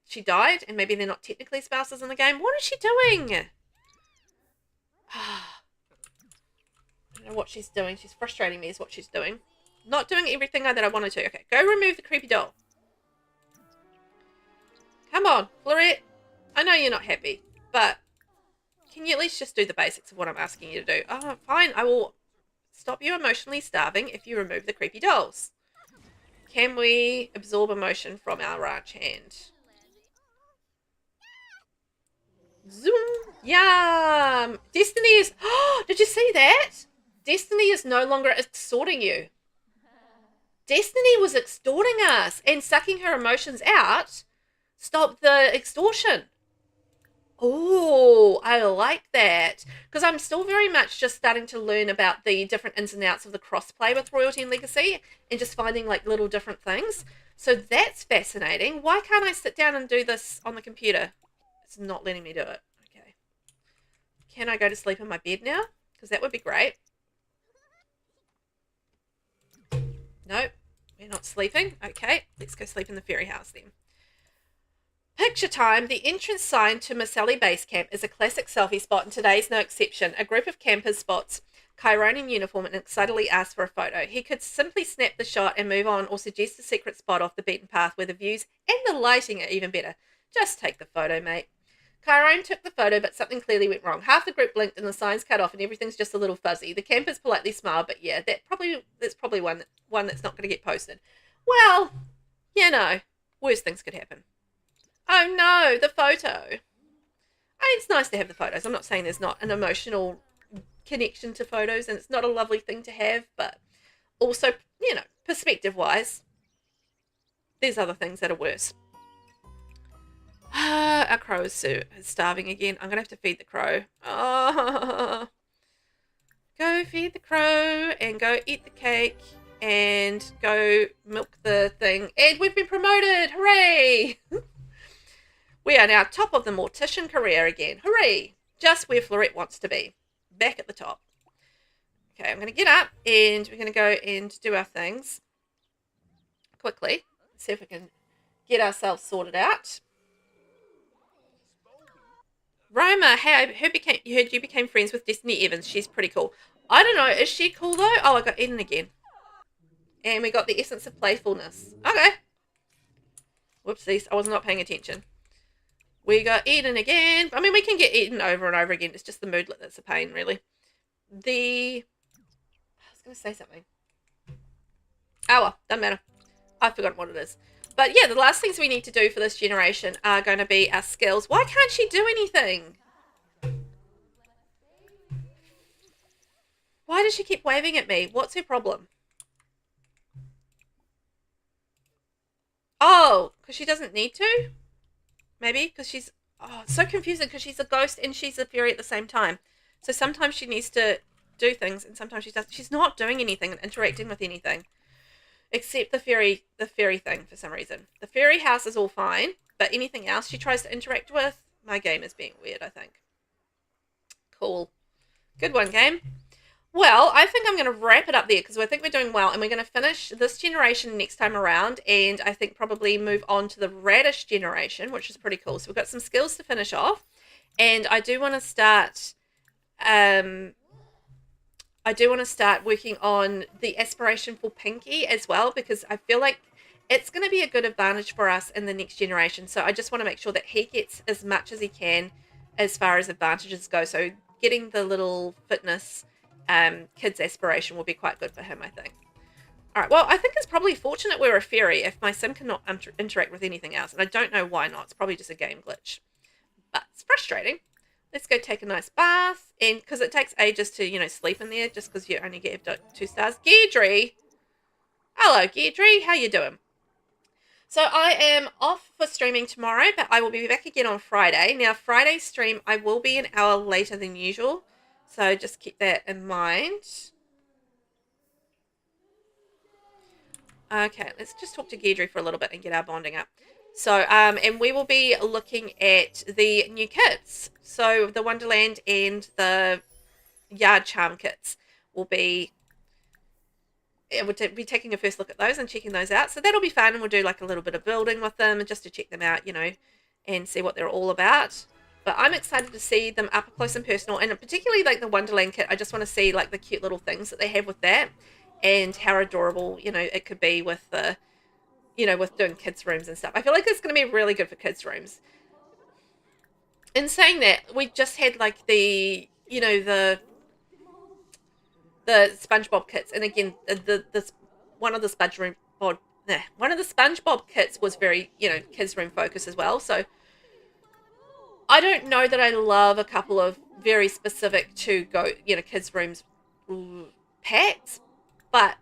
she died and maybe they're not technically spouses in the game. What is she doing? I don't know what she's doing. She's frustrating me is what she's doing. Not doing everything that I wanted to. Okay, go remove the creepy doll. Come on, Florette. I know you're not happy, but can you at least just do the basics of what I'm asking you to do? Oh, fine. I will stop you emotionally starving if you remove the creepy dolls. Can we absorb emotion from our ranch hand? Zoom. Yum. Destiny is... Oh, did you see that? Destiny is no longer extorting you. Destiny was extorting us and sucking her emotions out. Stop the extortion. Oh, I like that. Because I'm still very much just starting to learn about the different ins and outs of the crossplay with Royalty and Legacy and just finding like little different things. So that's fascinating. Why can't I sit down and do this on the computer? It's not letting me do it. Okay. Can I go to sleep in my bed now? Because that would be great. Nope. We're not sleeping. Okay. Let's go sleep in the fairy house then. Picture time. The entrance sign to Maselli Base Camp is a classic selfie spot, and today's no exception. A group of campers spots Chiron in uniform and excitedly asks for a photo. He could simply snap the shot and move on, or suggest a secret spot off the beaten path where the views and the lighting are even better. Just take the photo, mate. Chiron took the photo, but something clearly went wrong. Half the group blinked and the sign's cut off and everything's just a little fuzzy. The campers politely smiled, but yeah, that's probably one that's not going to get posted. Well, you know, worse things could happen. Oh no, the photo. It's nice to have the photos. I'm not saying there's not an emotional connection to photos and it's not a lovely thing to have, but also, you know, perspective-wise, there's other things that are worse. Our crow is starving again. I'm going to have to feed the crow. Oh. Go feed the crow and go eat the cake and go milk the thing. And we've been promoted. Hooray! We are now top of the mortician career again. Hooray! Just where Florette wants to be. Back at the top. Okay, I'm going to get up and we're going to go and do our things quickly. See if we can get ourselves sorted out. Roma, hey, I heard you became friends with Destiny Evans. She's pretty cool. I don't know. Is she cool though? Oh, I got Eden again. And we got the essence of playfulness. Okay. Whoopsies. I was not paying attention. We got Eden again. I mean, we can get Eden over and over again. It's just the moodlet that's a pain, really. I was going to say something. Oh, well, doesn't matter. I've forgotten what it is. But yeah, the last things we need to do for this generation are going to be our skills. Why can't she do anything? Why does she keep waving at me? What's her problem? Oh, because she doesn't need to? Maybe because she's... Oh, it's so confusing because she's a ghost and she's a fairy at the same time. So sometimes she needs to do things and sometimes she doesn't. She's not doing anything and interacting with anything. Except the fairy thing for some reason. The fairy house is all fine, but anything else she tries to interact with, my game is being weird, I think. Cool. Good one, game. Well, I think I'm going to wrap it up there because I think we're doing well and we're going to finish this generation next time around and I think probably move on to the radish generation, which is pretty cool. So we've got some skills to finish off and I do want to start... I do want to start working on the aspiration for Pinky as well because I feel like it's going to be a good advantage for us in the next generation. So I just want to make sure that he gets as much as he can as far as advantages go. So getting the little fitness kids aspiration will be quite good for him, I think. All right, well, I think it's probably fortunate we're a fairy if my sim cannot interact with anything else, and I don't know why not. It's probably just a game glitch, but it's frustrating. Let's go take a nice bath, and because it takes ages to, you know, sleep in there, just because you only get 2 stars. Deirdre! Hello, Deirdre. How you doing? So I am off for streaming tomorrow, but I will be back again on Friday. Now, Friday's stream, I will be an hour later than usual, so just keep that in mind. Okay, let's just talk to Deirdre for a little bit and get our bonding up. So, and we will be looking at the new kits. So the Wonderland and the Yard Charm kits will be, we'll be taking a first look at those and checking those out. So that'll be fun, and we'll do like a little bit of building with them just to check them out, you know, and see what they're all about. But I'm excited to see them up close and personal, and particularly like the Wonderland kit. I just want to see like the cute little things that they have with that, and how adorable, you know, it could be with the, you know, with doing kids' rooms and stuff. I feel like it's going to be really good for kids' rooms. In saying that, we just had like the, you know, the SpongeBob kits, and again, one of the SpongeBob kits was very, you know, kids' room focused as well. So I don't know that I love a couple of very specific to go, you know, kids' rooms packs, but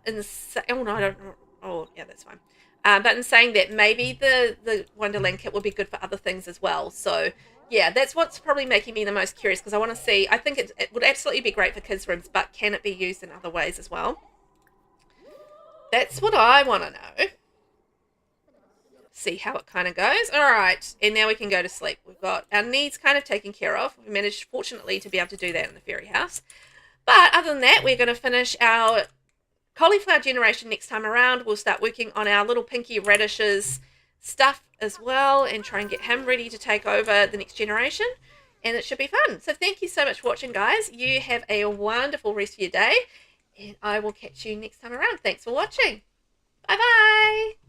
oh no, I don't. Oh yeah, that's fine. But in saying that, maybe the Wonderland kit would be good for other things as well. So yeah, that's what's probably making me the most curious, because I want to see. I think it would absolutely be great for kids' rooms, but can it be used in other ways as well? That's what I want to know. See how it kind of goes. All right, and now we can go to sleep. We've got our needs kind of taken care of. We managed, fortunately, to be able to do that in the fairy house. But other than that, we're going to finish our cauliflower generation next time around. We'll start working on our little pinky radishes stuff as well, and try and get him ready to take over the next generation, and it should be fun. So thank you so much for watching, guys. You have a wonderful rest of your day, and I will catch you next time around. Thanks for watching. Bye bye.